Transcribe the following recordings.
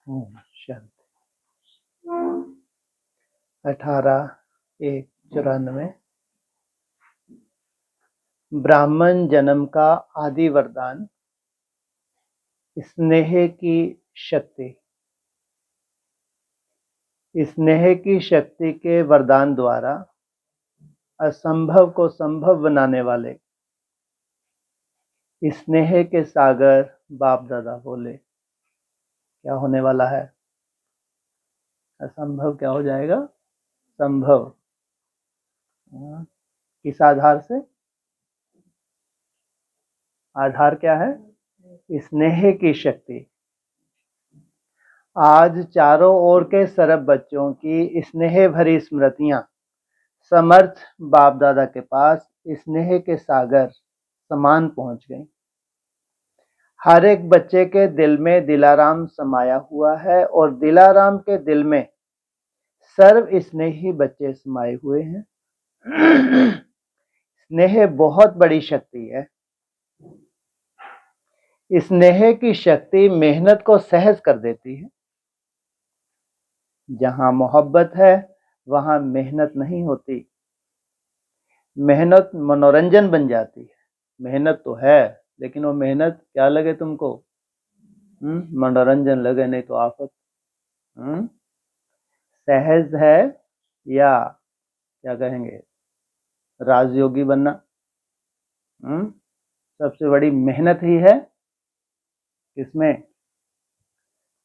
ओम शांति। 18/1/94। ब्राह्मण जन्म का आदि वरदान स्नेह की शक्ति। स्नेह की शक्ति के वरदान द्वारा असंभव को संभव बनाने वाले स्नेह के सागर बाप दादा बोले, क्या होने वाला है? असंभव क्या हो जाएगा? संभव। किस आधार से? आधार क्या है? स्नेह की शक्ति। आज चारों ओर के सरब बच्चों की स्नेह भरी स्मृतियां समर्थ बाप दादा के पास स्नेह के सागर समान पहुंच गई। हर एक बच्चे के दिल में दिलाराम समाया हुआ है और दिलाराम के दिल में सर्व स्नेही बच्चे समाये हुए हैं। स्नेह बहुत बड़ी शक्ति है। स्नेह की शक्ति मेहनत को सहज कर देती है। जहां मोहब्बत है वहां मेहनत नहीं होती। मेहनत मनोरंजन बन जाती है। मेहनत तो है लेकिन वो मेहनत क्या लगे तुमको? मनोरंजन लगे, नहीं तो आफत। सहज है या क्या कहेंगे, राजयोगी बनना। सबसे बड़ी मेहनत ही है किसमें?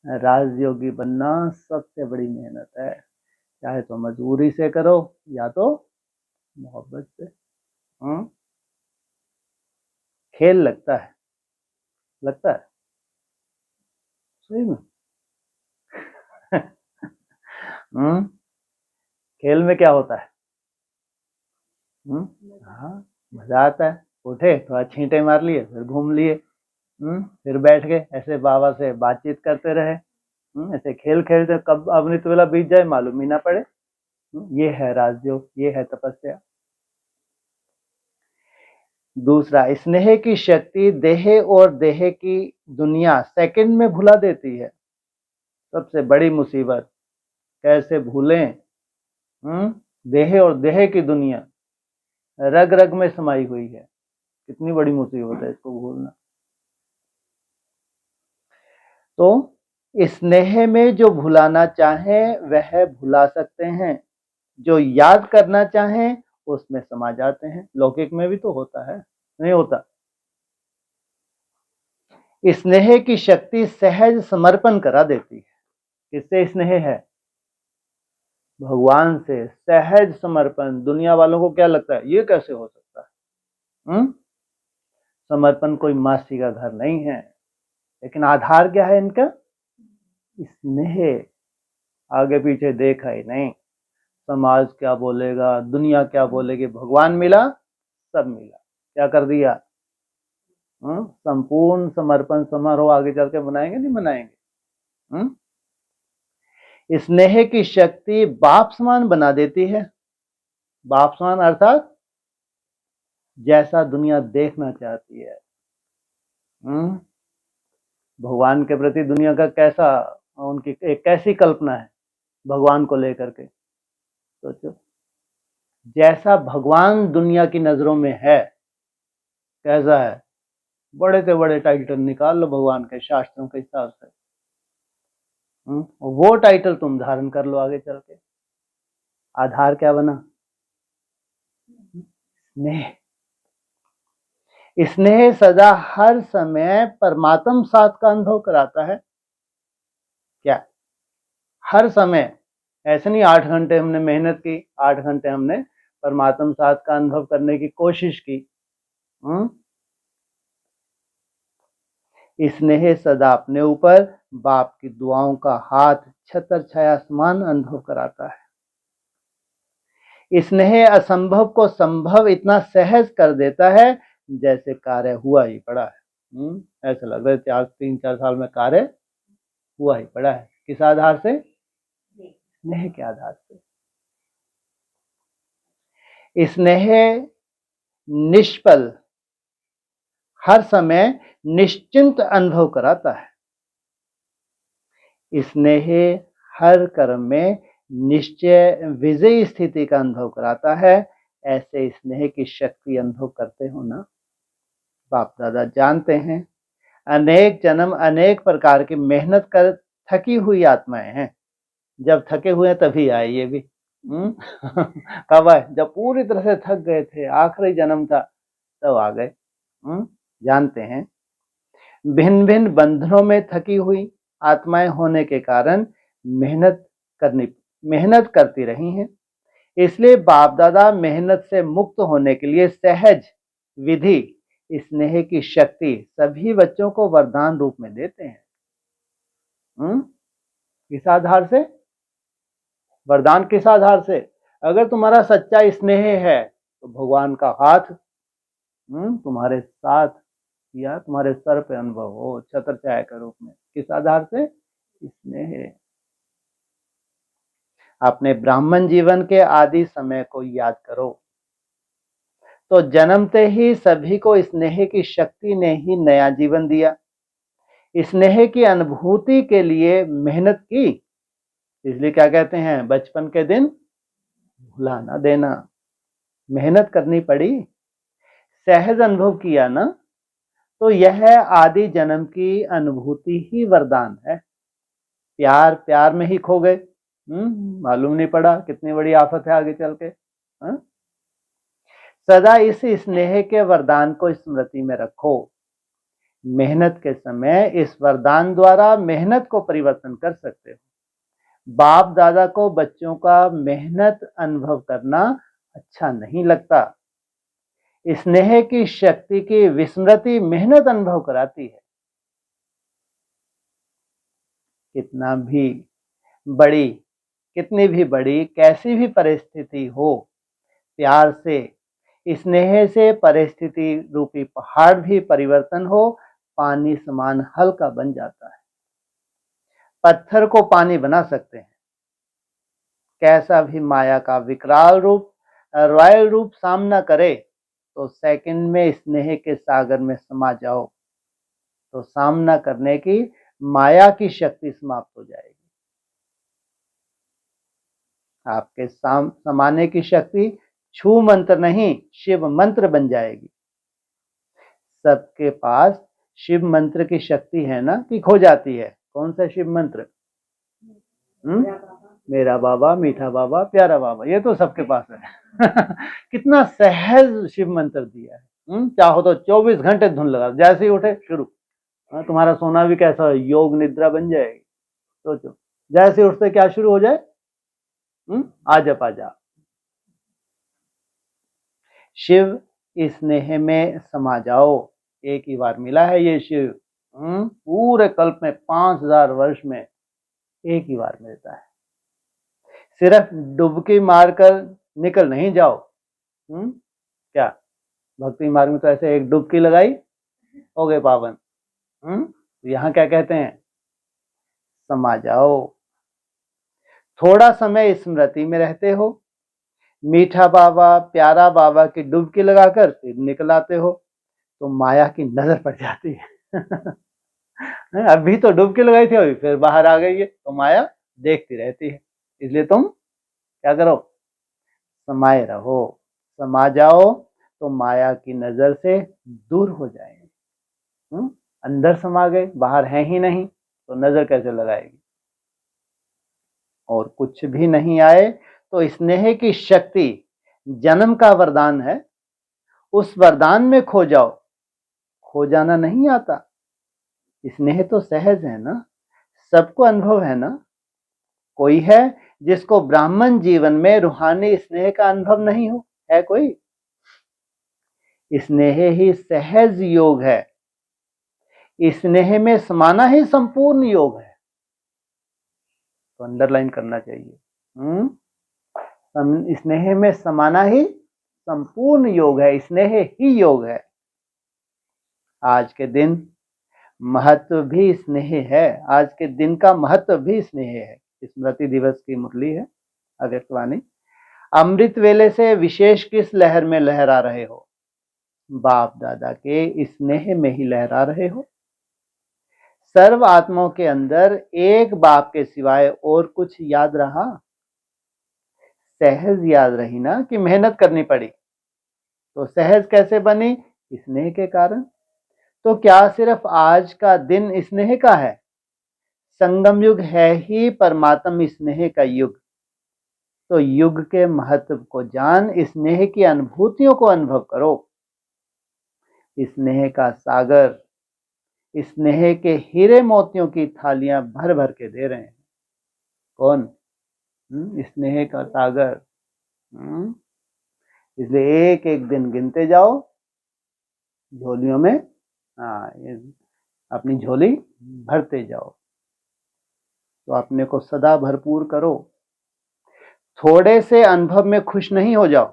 राजयोगी बनना सबसे बड़ी मेहनत है। चाहे तो मजबूरी से करो या तो मोहब्बत से। खेल लगता है, लगता है सही में। खेल में क्या होता है? हाँ, मजा आता है। उठे थोड़ा छींटे मार लिए, फिर घूम लिए, फिर बैठ गए, ऐसे बाबा से बातचीत करते रहे। ऐसे खेल खेलते कब अमृत वेला बीत जाए मालूम ही ना पड़े। ये है राजयोग, ये है तपस्या। दूसरा, स्नेह की शक्ति देह और देह की दुनिया सेकंड में भुला देती है। सबसे बड़ी मुसीबत कैसे भूलें? देह और देह की दुनिया रग रग में समाई हुई है। कितनी बड़ी मुसीबत है इसको भूलना। तो स्नेह में जो भुलाना चाहें वह भुला सकते हैं, जो याद करना चाहें उसमें समा जाते हैं। लौकिक में भी तो होता है, नहीं होता? स्नेह की शक्ति सहज समर्पण करा देती है। किससे स्नेह है? भगवान से। सहज समर्पण। दुनिया वालों को क्या लगता है, ये कैसे हो सकता है? समर्पण कोई मासी का घर नहीं है, लेकिन आधार क्या है इनका? स्नेह। आगे पीछे देखा ही नहीं, समाज क्या बोलेगा, दुनिया क्या बोलेगी। भगवान मिला, सब मिला। क्या कर दिया? संपूर्ण समर्पण समारोह आगे चल के मनाएंगे, नहीं मनाएंगे? स्नेह की शक्ति बाप समान बना देती है। बाप समान अर्थात जैसा दुनिया देखना चाहती है। भगवान के प्रति दुनिया का कैसा, उनकी एक कैसी कल्पना है भगवान को लेकर के? सोचो, जैसा भगवान दुनिया की नजरों में है कैसा है? बड़े से बड़े टाइटल निकाल लो भगवान के शास्त्रों के हिसाब से। वो टाइटल तुम धारण कर लो आगे चल के। आधार क्या बना? स्नेह। स्नेह सदा हर समय परमात्म साथ का अनुभव कराता है। क्या? हर समय। ऐसे नहीं 8 घंटे हमने मेहनत की, 8 घंटे हमने परमात्म साथ का अनुभव करने की कोशिश की। स्नेह सदा अपने ऊपर बाप की दुआओं का हाथ छतर छाया समान अनुभव कराता है। स्नेह असंभव को संभव इतना सहज कर देता है जैसे कार्य हुआ ही पड़ा है। ऐसा लग रहा है 3-4 साल में कार्य हुआ ही पड़ा है। किस आधार से? स्नेह के आधार से। स्नेह निष्पल हर समय निश्चिंत अनुभव कराता है। स्नेह हर कर्म में निश्चय विजयी स्थिति का अनुभव कराता है। ऐसे स्नेह की शक्ति अनुभव करते हो ना? बाप दादा जानते हैं, अनेक जन्म अनेक प्रकार की मेहनत कर थकी हुई आत्माएं हैं। जब थके हुए तभी आए ये भी। कब आए? जब पूरी तरह से थक गए थे, आखिरी जन्म था, तब आ गए। जानते हैं, भिन्न भिन्न बंधनों में थकी हुई आत्माएं होने के कारण मेहनत करती रही हैं। इसलिए बाप दादा मेहनत से मुक्त होने के लिए सहज विधि स्नेह की शक्ति सभी बच्चों को वरदान रूप में देते हैं। किस आधार से? वरदान किस आधार से? अगर तुम्हारा सच्चा स्नेह है तो भगवान का हाथ तुम्हारे साथ या तुम्हारे सर पे अनुभव हो छत्र छाया के रूप में। किस आधार से? स्नेह। अपने ब्राह्मण जीवन के आदि समय को याद करो तो जन्मते ही सभी को स्नेह की शक्ति ने ही नया जीवन दिया। स्नेह की अनुभूति के लिए मेहनत की, इसलिए क्या कहते हैं, बचपन के दिन भुला ना देना। मेहनत करनी पड़ी, सहज अनुभव किया ना, तो यह आदि जन्म की अनुभूति ही वरदान है। प्यार प्यार में ही खो गए, मालूम नहीं पड़ा कितनी बड़ी आफत है आगे चल के। सदा इस स्नेह के वरदान को स्मृति में रखो। मेहनत के समय इस वरदान द्वारा मेहनत को परिवर्तन कर सकते हो। बाप दादा को बच्चों का मेहनत अनुभव करना अच्छा नहीं लगता। स्नेह की शक्ति की विस्मृति मेहनत अनुभव कराती है। कितनी भी बड़ी कैसी भी परिस्थिति हो, प्यार से स्नेह से परिस्थिति रूपी पहाड़ भी परिवर्तन हो पानी समान हल्का बन जाता है। पत्थर को पानी बना सकते हैं। कैसा भी माया का विकराल रूप रॉयल रूप सामना करे तो सेकंड में स्नेह के सागर में समा जाओ तो सामना करने की माया की शक्ति समाप्त हो जाएगी। आपके समाने की शक्ति छू मंत्र नहीं शिव मंत्र बन जाएगी। सबके पास शिव मंत्र की शक्ति है ना कि खो जाती है? कौन सा शिव मंत्र? मेरा बाबा, मीठा बाबा, प्यारा बाबा, ये तो सबके पास है। कितना सहज शिव मंत्र दिया है। चाहो तो 24 घंटे धुन लगा, जैसे ही उठे शुरू। तुम्हारा सोना भी कैसा योग निद्रा बन जाएगी। सोचो, जैसे उठते क्या शुरू हो जाए, आजा। शिव स्नेह में समा जाओ। एक ही बार मिला है ये शिव, पूरे कल्प में 5000 वर्ष में एक ही बार मिलता है। सिर्फ डुबकी मारकर निकल नहीं जाओ। क्या भक्ति मार्ग में तो ऐसे एक डुबकी लगाई हो गए पावन। यहाँ क्या कहते हैं, समा जाओ। थोड़ा समय स्मृति में रहते हो, मीठा बाबा प्यारा बाबा की डुबकी लगाकर फिर निकल आते हो तो माया की नजर पड़ जाती है। अभी तो डुबकी लगाई थी, अभी फिर बाहर आ गई है तो माया देखती रहती है। इसलिए तुम क्या करो, समाये रहो। समा जाओ तो माया की नजर से दूर हो जाएंगे। अंदर समा गए, बाहर है ही नहीं तो नजर कैसे लगाएगी? और कुछ भी नहीं आए तो स्नेह की शक्ति जन्म का वरदान है। उस वरदान में खो जाओ, खो जाना नहीं आता। स्नेह तो सहज है ना, सबको अनुभव है ना। कोई है जिसको ब्राह्मण जीवन में रूहानी स्नेह का अनुभव नहीं हो? है कोई? स्नेह ही सहज योग है। स्नेह में समाना ही संपूर्ण योग है। तो अंडरलाइन करना चाहिए। स्नेह में समाना ही संपूर्ण योग है, स्नेह ही योग है। आज के दिन महत्व भी स्नेह है, आज के दिन का महत्व भी स्नेह है। स्मृति दिवस की मुरली है अव्यक्तवाणी। अमृत वेले से विशेष किस लहर में लहरा रहे हो? बाप दादा के स्नेह में ही लहरा रहे हो। सर्व आत्माओं के अंदर एक बाप के सिवाय और कुछ याद रहा? सहज याद रही ना कि मेहनत करनी पड़ी। तो सहज कैसे बनी? स्नेह के कारण। तो क्या सिर्फ आज का दिन स्नेह का है? संगम युग है ही परमात्म स्नेह का युग। तो युग के महत्व को जान स्नेह की अनुभूतियों को अनुभव करो। स्नेह का सागर स्नेह के हीरे मोतियों की थालियां भर भर के दे रहे हैं। कौन? स्नेह का सागर। इसलिए एक एक दिन गिनते जाओ झोलियों में। अपनी झोली भरते जाओ। तो अपने को सदा भरपूर करो। थोड़े से अनुभव में खुश नहीं हो जाओ,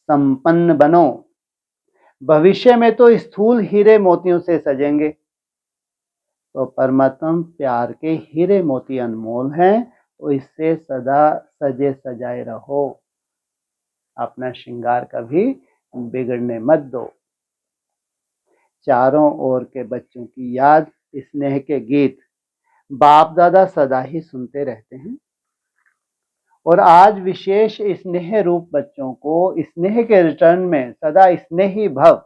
संपन्न बनो। भविष्य में तो स्थूल हीरे मोतियों से सजेंगे। तो परमात्म प्यार के हीरे मोती अनमोल हैं, तो इससे सदा सजे सजाए रहो। अपना श्रृंगार कभी बिगड़ने मत दो। चारों ओर के बच्चों की याद, स्नेह के गीत बाप दादा सदा ही सुनते रहते हैं। और आज विशेष स्नेह रूप बच्चों को स्नेह के रिटर्न में सदा स्नेही भव,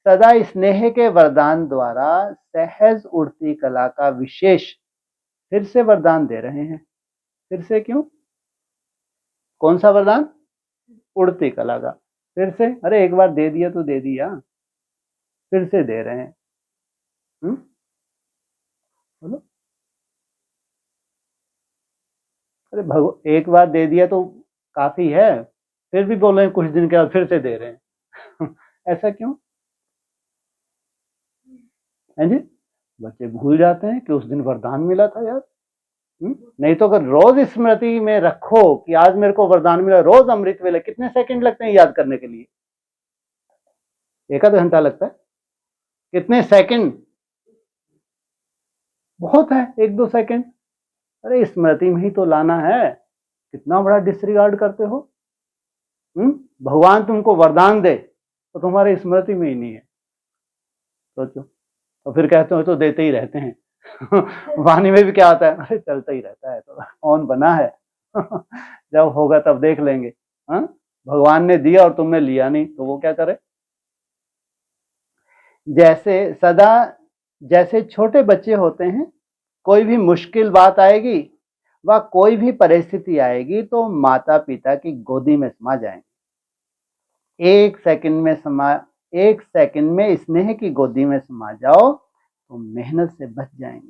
सदा स्नेह के वरदान द्वारा सहज उड़ती कला का विशेष फिर से वरदान दे रहे हैं। फिर से क्यों? कौन सा वरदान? उड़ती कला का। फिर से? अरे एक बार दे दिया तो दे दिया, फिर से दे रहे हैं। बोलो। अरे एक बार दे दिया तो काफी है, फिर भी बोल रहे हैं कुछ दिन के बाद फिर से दे रहे हैं। ऐसा क्यों है जी? बच्चे भूल जाते हैं कि उस दिन वरदान मिला था यार। नहीं तो अगर रोज स्मृति में रखो कि आज मेरे को वरदान मिला, रोज अमृत वेले, कितने सेकंड लगते हैं याद करने के लिए? एक आधा घंटा लगता है। कितने सेकंड? बहुत है, 1-2 सेकंड। अरे स्मृति में ही तो लाना है। कितना बड़ा डिसरिगार्ड करते हो। भगवान तुमको वरदान दे तो तुम्हारे स्मृति में ही नहीं है। सोचो। तो फिर कहते हो तो देते ही रहते हैं। वाणी में भी क्या आता है? अरे चलता ही रहता है, तो कौन बना है। जब होगा तब देख लेंगे। भगवान ने दिया और तुमने लिया नहीं तो वो क्या करे? जैसे छोटे बच्चे होते हैं, कोई भी मुश्किल बात आएगी व कोई भी परिस्थिति आएगी तो माता पिता की गोदी में समा जाएंगे। एक सेकंड में स्नेह की गोदी में समा जाओ तो मेहनत से बच जाएंगे।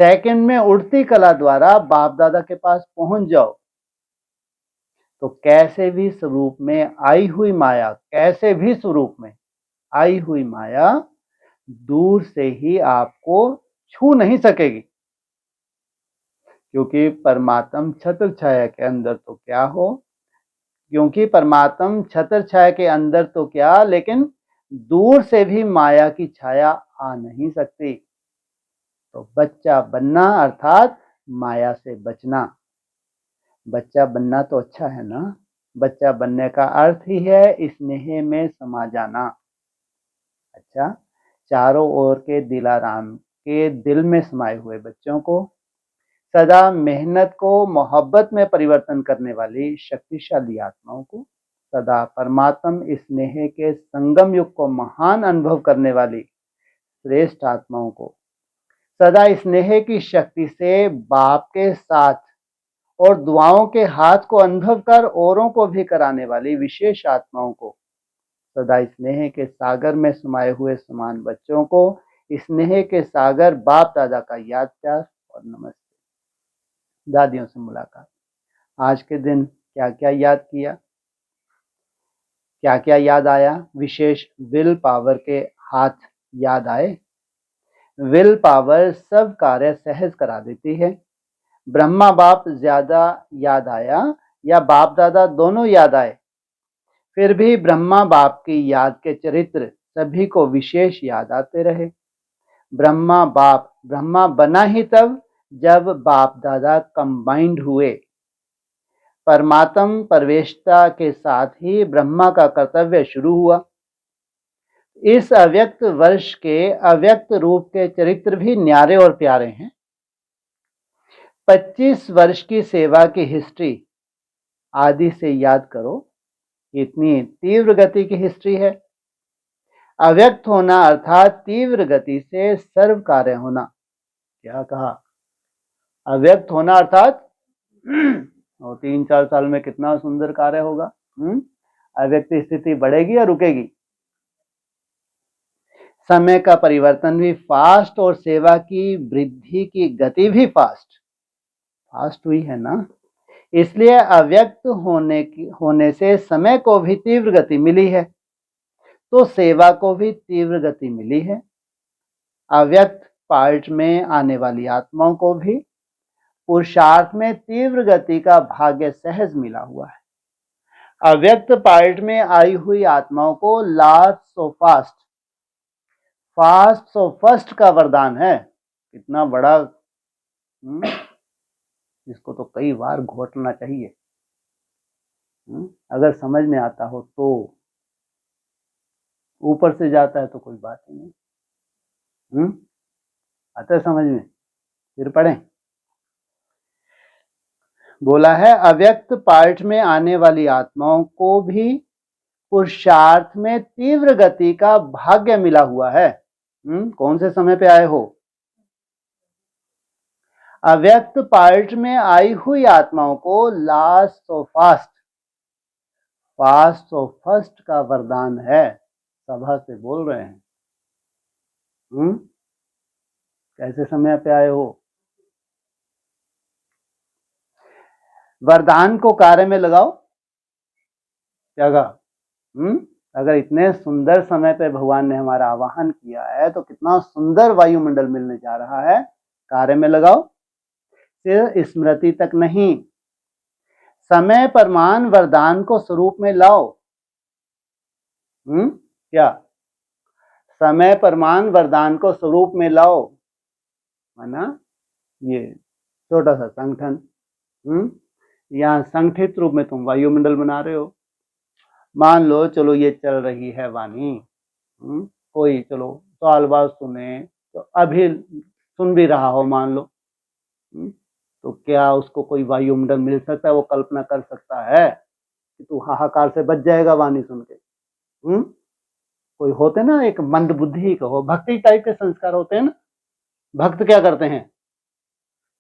सेकंड में उड़ती कला द्वारा बाप दादा के पास पहुंच जाओ तो कैसे भी स्वरूप में आई हुई माया, कैसे भी स्वरूप में आई हुई माया दूर से ही आपको छू नहीं सकेगी। क्योंकि परमात्म छत्र छाया के अंदर तो क्या हो, क्योंकि परमात्म छत्र छाया के अंदर तो क्या, लेकिन दूर से भी माया की छाया आ नहीं सकती। तो बच्चा बनना अर्थात माया से बचना। बच्चा बनना तो अच्छा है ना। बच्चा बनने का अर्थ ही है स्नेह में समा जाना। अच्छा, चारों ओर के दिलाराम के दिल में समाये हुए बच्चों को सदा मेहनत को मोहब्बत में परिवर्तन करने वाली शक्तिशाली आत्माओं को, सदा परमात्म स्नेह के संगम युग को महान अनुभव करने वाली श्रेष्ठ आत्माओं को, सदा स्नेह की शक्ति से बाप के साथ और दुआओं के हाथ को अनुभव कर औरों को भी कराने वाली विशेष आत्माओं को, सदा स्नेह के सागर में समाये हुए समान बच्चों को स्नेह के सागर बाप दादा का याद प्यार और नमस्ते। दादियों से मुलाकात। आज के दिन क्या क्या याद किया, क्या क्या याद आया? विशेष विल पावर के हाथ याद आए। विल पावर सब कार्य सहज करा देती है। ब्रह्मा बाप ज्यादा याद आया या बाप दादा दोनों याद आए, फिर भी ब्रह्मा बाप की याद के चरित्र सभी को विशेष याद आते रहे। ब्रह्मा बना ही तब जब बाप दादा कंबाइंड हुए। परमात्म प्रवेशता के साथ ही ब्रह्मा का कर्तव्य शुरू हुआ। इस अव्यक्त वर्ष के अव्यक्त रूप के चरित्र भी न्यारे और प्यारे हैं। 25 वर्ष की सेवा की हिस्ट्री आदि से याद करो, इतनी तीव्र गति की हिस्ट्री है। अव्यक्त होना अर्थात तीव्र गति से सर्व कार्य होना। क्या कहा? अव्यक्त होना अर्थात और 3-4 साल में कितना सुंदर कार्य होगा। अव्यक्त स्थिति बढ़ेगी या रुकेगी? समय का परिवर्तन भी फास्ट और सेवा की वृद्धि की गति भी फास्ट हुई है ना। इसलिए अव्यक्त होने से समय को भी तीव्र गति मिली है, तो सेवा को भी तीव्र गति मिली है। अव्यक्त पार्ट में आने वाली आत्माओं को भी पुरुषार्थ में तीव्र गति का भाग्य सहज मिला हुआ है। अव्यक्त पार्ट में आई हुई आत्माओं को last so fast so first का वरदान है। इतना बड़ा, इसको तो कई बार घोटना चाहिए, अगर समझ में आता हो तो। ऊपर से जाता है तो कोई बात ही नहीं। आता है समझ में? फिर पढ़ें। बोला है अव्यक्त पार्ट में आने वाली आत्माओं को भी पुरुषार्थ में तीव्र गति का भाग्य मिला हुआ है। कौन से समय पे आए हो? अव्यक्त पार्ट में आई हुई आत्माओं को last so fast so first का वरदान है। सभा से बोल रहे हैं। कैसे समय पे आए हो? वरदान को कार्य में लगाओ। क्या कहा? अगर इतने सुंदर समय पे भगवान ने हमारा आवाहन किया है तो कितना सुंदर वायुमंडल मिलने जा रहा है। कार्य में लगाओ। सिर्फ स्मृति तक नहीं, समय प्रमाण वरदान को स्वरूप में लाओ। क्या? समय प्रमाण वरदान को स्वरूप में लाओ, माना ये छोटा सा संगठन, यहाँ संगठित रूप में तुम वायुमंडल बना रहे हो। मान लो चलो ये चल रही है वाणी, कोई चलो सवाल बात सुने तो अभी सुन भी रहा हो मान लो, तो क्या उसको कोई वायुमंडल मिल सकता है? वो कल्पना कर सकता है कि तू हाहाकार से बच जाएगा वाणी सुन के? कोई होते ना, एक मंद बुद्धि कहो, भक्ति टाइप के संस्कार होते हैं ना। भक्त क्या करते हैं?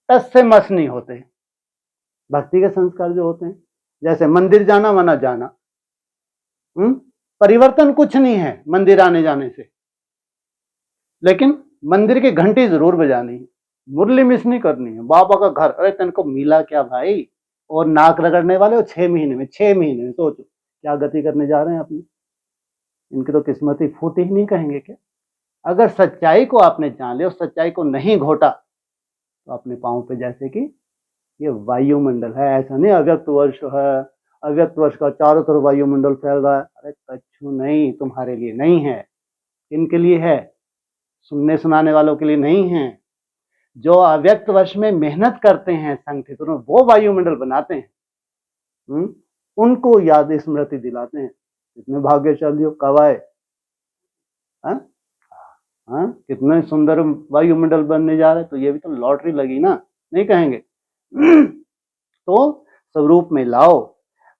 टस से मस नहीं होते। भक्ति के संस्कार जो होते हैं, जैसे मंदिर जाना माना जाना, परिवर्तन कुछ नहीं है मंदिर आने जाने से, लेकिन मंदिर की घंटी जरूर बजानी है, मुरली मिस नहीं करनी है। बाबा का घर, अरे तेनको मिला क्या भाई? और नाक रगड़ने वाले हो 6 महीने में, 6 महीने में सोचो क्या गति करने जा रहे हैं अपनी। इनकी तो किस्मत ही फूटी ही नहीं कहेंगे क्या? अगर सच्चाई को आपने जान लिया और सच्चाई को नहीं घोटा तो अपने पांव पे जैसे कि ये वायुमंडल है, ऐसा नहीं अव्यक्त वर्ष है, अव्यक्त वर्ष का चारों तरफ वायुमंडल फैल रहा है। अरे कछु नहीं, तुम्हारे लिए नहीं है। किनके लिए है? सुनने सुनाने वालों के लिए नहीं है। जो अव्यक्त वर्ष में मेहनत करते हैं संगठित रूप में, वो वायुमंडल बनाते हैं, उनको याद स्मृति दिलाते हैं। कितने भाग्यशाली हो, कब आए? कितने सुंदर वायुमंडल बनने जा रहे हैं। तो ये भी तो लॉटरी लगी ना, नहीं कहेंगे? तो स्वरूप में लाओ।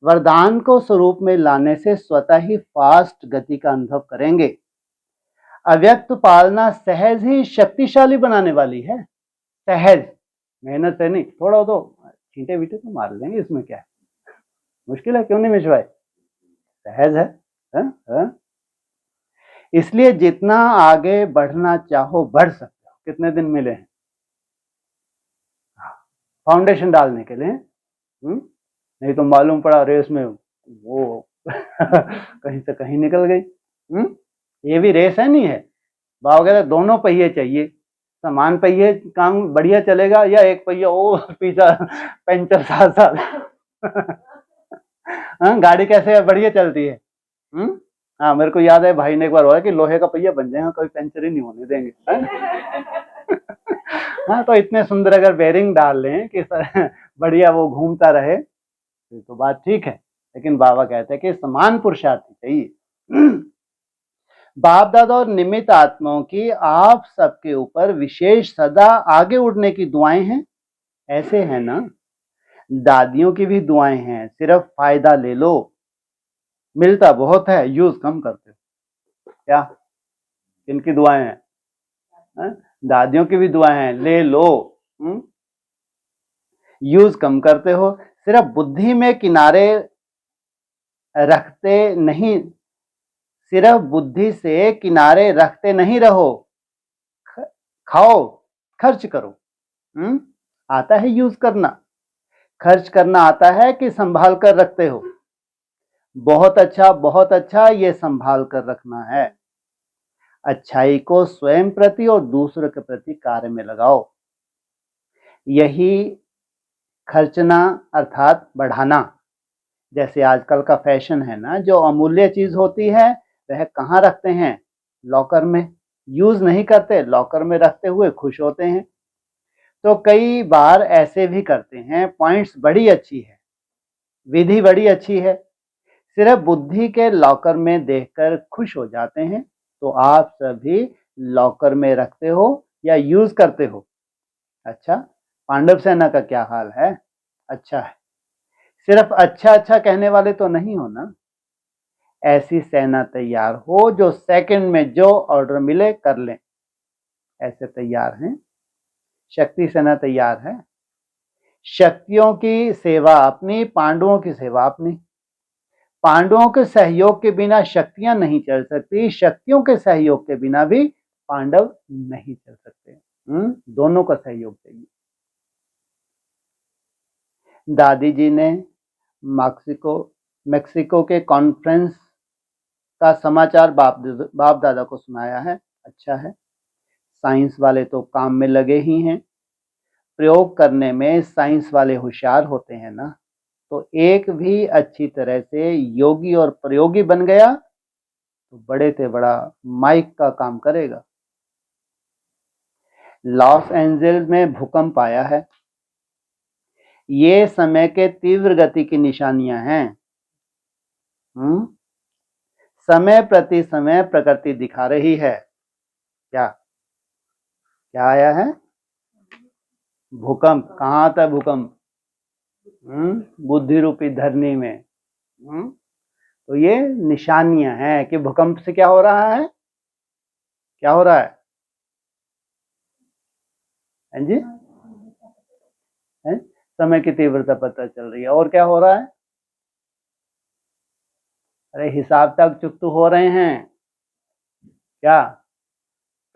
वरदान को स्वरूप में लाने से स्वतः ही फास्ट गति का अनुभव करेंगे। अव्यक्त पालना सहज ही शक्तिशाली बनाने वाली है। सहज, मेहनत से नहीं। थोड़ा तो छींटे बीटे तो मार लेंगे, इसमें क्या है? मुश्किल है? क्यों नहीं मिशवाए? सहज है। इसलिए जितना आगे बढ़ना चाहो बढ़ सकते हो। कितने दिन मिले हैं फाउंडेशन डालने के लिए? नहीं तो मालूम पड़ा रेस में वो कहीं से कहीं निकल गई। ये भी रेस है, नहीं है? बाबा कहते दोनों पहिए चाहिए। समान पहिए काम बढ़िया चलेगा, या एक पहिया ओ पीछा पंचर साथ गाड़ी कैसे बढ़िया चलती है? हाँ, मेरे को याद है भाई ने एक बार बोला कि लोहे का पहिया बन जाएगा, कोई पंचर ही नहीं होने देंगे। हाँ, तो इतने सुंदर अगर बेरिंग डाल लें कि बढ़िया वो घूमता रहे तो बात ठीक है, लेकिन बाबा कहते हैं कि समान पुरुषार्थ चाहिए। बाप दादा और निमित्त आत्माओं की आप सबके ऊपर विशेष सदा आगे उड़ने की दुआएं हैं। ऐसे है ना, दादियों की भी दुआएं हैं, सिर्फ फायदा ले लो। मिलता बहुत है, यूज कम करते हो। क्या इनकी दुआएं हैं? दादियों की भी दुआएं हैं, ले लो। यूज कम करते हो, सिर्फ बुद्धि में किनारे रखते नहीं, सिर्फ बुद्धि से किनारे रखते नहीं रहो। खाओ, खर्च करो। आता है यूज करना, खर्च करना आता है कि संभाल कर रखते हो? बहुत अच्छा, ये संभाल कर रखना है। अच्छाई को स्वयं प्रति और दूसरों के प्रति कार्य में लगाओ। यही खर्चना अर्थात बढ़ाना। जैसे आजकल का फैशन है ना, जो अमूल्य चीज होती है वह कहाँ रखते हैं? लॉकर में। यूज नहीं करते, लॉकर में रखते हुए खुश होते हैं। तो कई बार ऐसे भी करते हैं। पॉइंट्स बड़ी अच्छी है, विधि बड़ी अच्छी है, सिर्फ बुद्धि के लॉकर में देखकर खुश हो जाते हैं। तो आप सभी लॉकर में रखते हो या यूज करते हो? अच्छा, पांडव सेना का क्या हाल है? अच्छा है। सिर्फ अच्छा कहने वाले तो नहीं हो ना। ऐसी सेना तैयार हो जो सेकंड में जो ऑर्डर मिले कर लें। ऐसे तैयार हैं। शक्ति सेना तैयार है। शक्तियों की सेवा अपनी, पांडवों की सेवा अपनी। पांडवों के सहयोग के बिना शक्तियां नहीं चल सकती, शक्तियों के सहयोग के बिना भी पांडव नहीं चल सकते। दोनों का सहयोग चाहिए। दादी जी ने मैक्सिको के कॉन्फ्रेंस का समाचार बाप दादा को सुनाया है। अच्छा है। साइंस वाले तो काम में लगे ही हैं। प्रयोग करने में साइंस वाले होशियार होते हैं ना। तो एक भी अच्छी तरह से योगी और प्रयोगी बन गया तो बड़े से बड़ा माइक का काम करेगा। लॉस एंजल्स में भूकंप आया है। ये समय के तीव्र गति की निशानियां हैं। समय प्रति समय प्रकृति दिखा रही है। क्या क्या आया है? भूकंप। कहाँ आता है भूकंप? बुद्धि रूपी धरनी में। तो ये निशानियां हैं कि भूकंप से क्या हो रहा है? क्या हो रहा है? हैं जी? है? समय की तीव्रता पता चल रही है। और क्या हो रहा है? अरे हिसाब तक चुकतू हो रहे हैं। क्या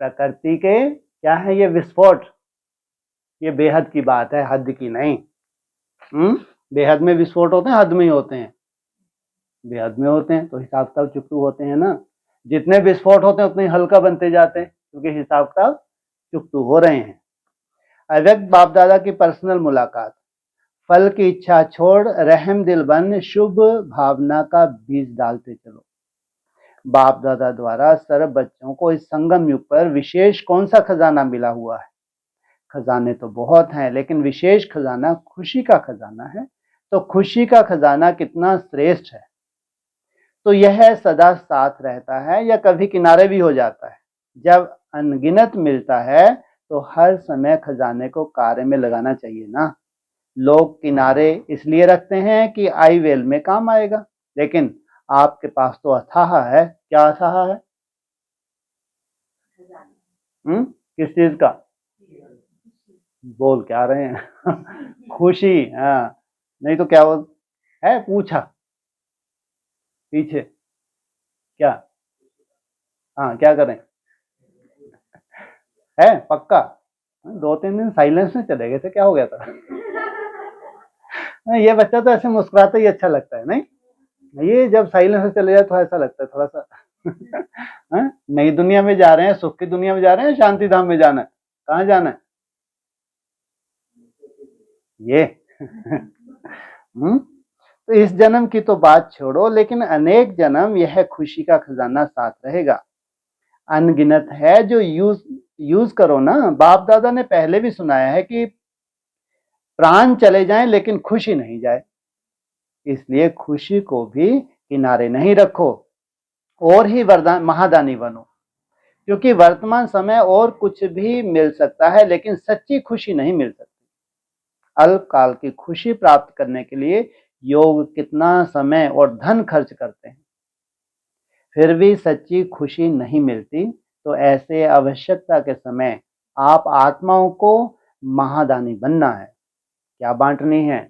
प्रकृति के क्या है? ये विस्फोट। ये बेहद की बात है, हद की नहीं। बेहद में विस्फोट होते हैं, हद में ही होते हैं? बेहद में होते हैं। तो हिसाब किताब चुकतू होते हैं ना। जितने विस्फोट होते हैं उतने हल्का बनते जाते हैं, क्योंकि हिसाब किताब चुकतू हो रहे हैं। अव्यक्त बाप दादा की पर्सनल मुलाकात। फल की इच्छा छोड़ रहम दिल बन शुभ भावना का बीज डालते चलो। बाप दादा द्वारा सर्व बच्चों को इस संगम युग पर विशेष कौन सा खजाना मिला हुआ है? खजाने तो बहुत हैं, लेकिन विशेष खजाना खुशी का खजाना है। तो खुशी का खजाना कितना श्रेष्ठ है। तो यह सदा साथ रहता है या कभी किनारे भी हो जाता है? जब अनगिनत मिलता है तो हर समय खजाने को कार्य में लगाना चाहिए ना। लोग किनारे इसलिए रखते हैं कि आई वेल में काम आएगा, लेकिन आपके पास तो अथाह है। क्या अथाह है? किस चीज का? बोल क्या रहे हैं? खुशी। हाँ, नहीं तो क्या बोल है? पूछा पीछे क्या? हाँ, क्या करें? है पक्का? 2-3 दिन साइलेंस में चले गए थे, क्या हो गया था? ये बच्चा तो ऐसे मुस्कुराता ही अच्छा लगता है, नहीं? ये जब साइलेंस में चले जाए तो ऐसा लगता है थोड़ा सा। नई दुनिया में जा रहे हैं, सुख की दुनिया में जा रहे हैं, शांति धाम में जाना है? कहाँ जाना है ये? तो इस जन्म की तो बात छोड़ो, लेकिन अनेक जन्म यह खुशी का खजाना साथ रहेगा। अनगिनत है जो यूज करो ना। बाप दादा ने पहले भी सुनाया है कि प्राण चले जाएं लेकिन खुशी नहीं जाए। इसलिए खुशी को भी किनारे नहीं रखो। और ही वरदान महादानी बनो, क्योंकि वर्तमान समय और कुछ भी मिल सकता है लेकिन सच्ची खुशी नहीं मिल सकती। अल्पकाल की खुशी प्राप्त करने के लिए योग कितना समय और धन खर्च करते हैं, फिर भी सच्ची खुशी नहीं मिलती। तो ऐसे आवश्यकता के समय आप आत्माओं को महादानी बनना है। क्या बांटनी है?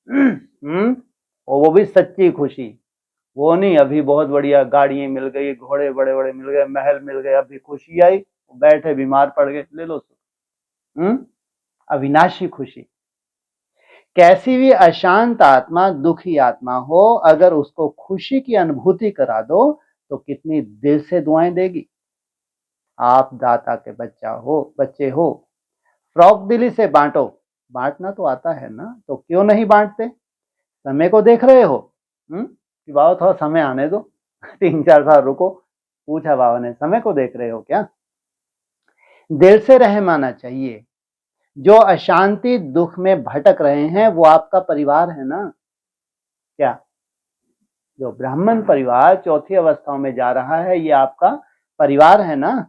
और वो भी सच्ची खुशी। वो नहीं अभी बहुत बढ़िया गाड़ियां मिल गई, घोड़े बड़े बड़े मिल गए, महल मिल गए, अभी खुशी आई, बैठे बीमार पड़ गए, ले लो। अविनाशी खुशी। कैसी भी अशांत आत्मा, दुखी आत्मा हो, अगर उसको खुशी की अनुभूति करा दो तो कितनी दिल से दुआएं देगी। आप दाता के बच्चे हो, फ्रॉक दिली से बांटो। बांटना तो आता है ना, तो क्यों नहीं बांटते? समय को देख रहे हो कि बाबा थोड़ा समय आने दो 3-4 साल रुको। पूछा बाबा ने, समय को देख रहे हो क्या? दिल से रहमाना चाहिए। जो अशांति दुख में भटक रहे हैं वो आपका परिवार है ना। क्या जो ब्राह्मण परिवार चौथी अवस्थाओं में जा रहा है, ये आपका परिवार है ना।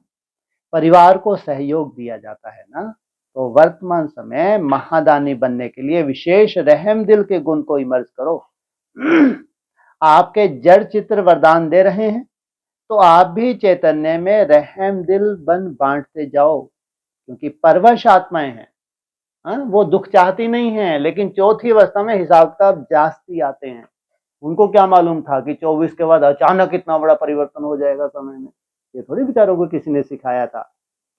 परिवार को सहयोग दिया जाता है ना। तो वर्तमान समय महादानी बनने के लिए विशेष रहम दिल के गुण को इमर्ज करो। आपके जड़ चित्र वरदान दे रहे हैं, तो आप भी चैतन्य में रहम दिल बन बांटते जाओ, क्योंकि परवश आत्माएं हैं। वो दुख चाहती नहीं है, लेकिन चौथी अवस्था में हिसाब किताब जास्ती आते हैं। उनको क्या मालूम था कि 24 के बाद अचानक इतना बड़ा परिवर्तन हो जाएगा समय में। ये थोड़ी बेचारों को किसी ने सिखाया था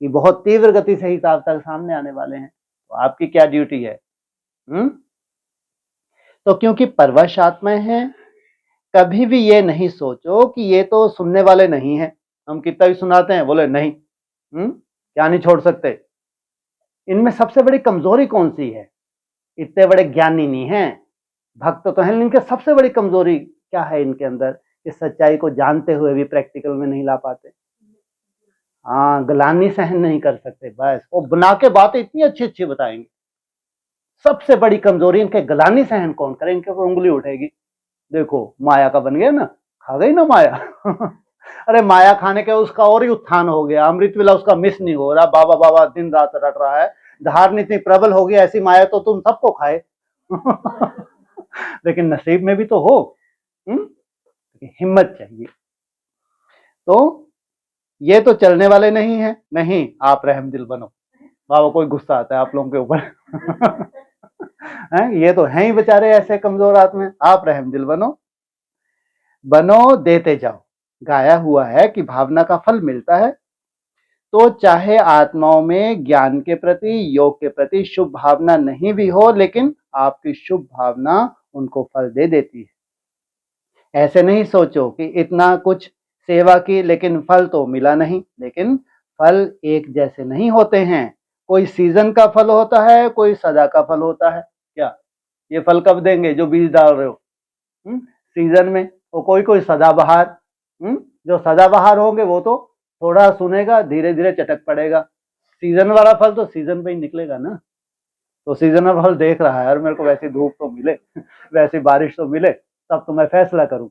कि बहुत तीव्र गति से हिसाब तक सामने आने वाले हैं। तो आपकी क्या ड्यूटी है? तो क्योंकि परवश आत्माएं हैं, कभी भी ये नहीं सोचो कि ये तो सुनने वाले नहीं हैं। हम कितना भी सुनाते हैं, बोले नहीं, क्या नहीं छोड़ सकते। इनमें सबसे बड़ी कमजोरी कौन सी है? इतने बड़े ज्ञानी नहीं है, भक्त तो हैं, इनके सबसे बड़ी कमजोरी क्या है इनके अंदर? इस सच्चाई को जानते हुए भी प्रैक्टिकल में नहीं ला पाते। गलानी सहन नहीं कर सकते। बस वो बना के बातें इतनी अच्छी अच्छी बताएंगे। सबसे बड़ी कमजोरी इनके गलानी सहन कौन करे? इनके ऊपर उंगली उठेगी। देखो माया का बन गया ना, खा गई ना माया। अरे माया खाने के उसका और ही उत्थान हो गया, अमृत वेला उसका मिस नहीं हो रहा। बाबा बाबा दिन रात रट रहा है, धारण इतनी प्रबल हो गई, ऐसी माया तो तुम सबको खाए। लेकिन नसीब में भी तो हो। हिम्मत चाहिए। तो ये तो चलने वाले नहीं है। नहीं, आप रहम दिल बनो। बाबा कोई गुस्सा आता है आप लोगों के ऊपर। ये तो हैं ही बेचारे ऐसे कमजोर आत्मा। आप रहम दिल बनो, देते जाओ। गाया हुआ है कि भावना का फल मिलता है। तो चाहे आत्माओं में ज्ञान के प्रति, योग के प्रति शुभ भावना नहीं भी हो, लेकिन आपकी शुभ भावना उनको फल दे देती है। ऐसे नहीं सोचो कि इतना कुछ सेवा की लेकिन फल तो मिला नहीं। लेकिन फल एक जैसे नहीं होते हैं। कोई सीजन का फल होता है, कोई सदा का फल होता है। क्या ये फल कब देंगे जो बीज डाल रहे हो? सीजन में। और कोई सदाबहार, जो सदाबहार होंगे वो तो थोड़ा सुनेगा, धीरे धीरे चटक पड़ेगा। सीजन वाला फल तो सीजन पे ही निकलेगा ना। तो सीजनल फल देख रहा है, और मेरे को वैसी धूप तो मिले, वैसी बारिश तो मिले, तब तो मैं फैसला करूं।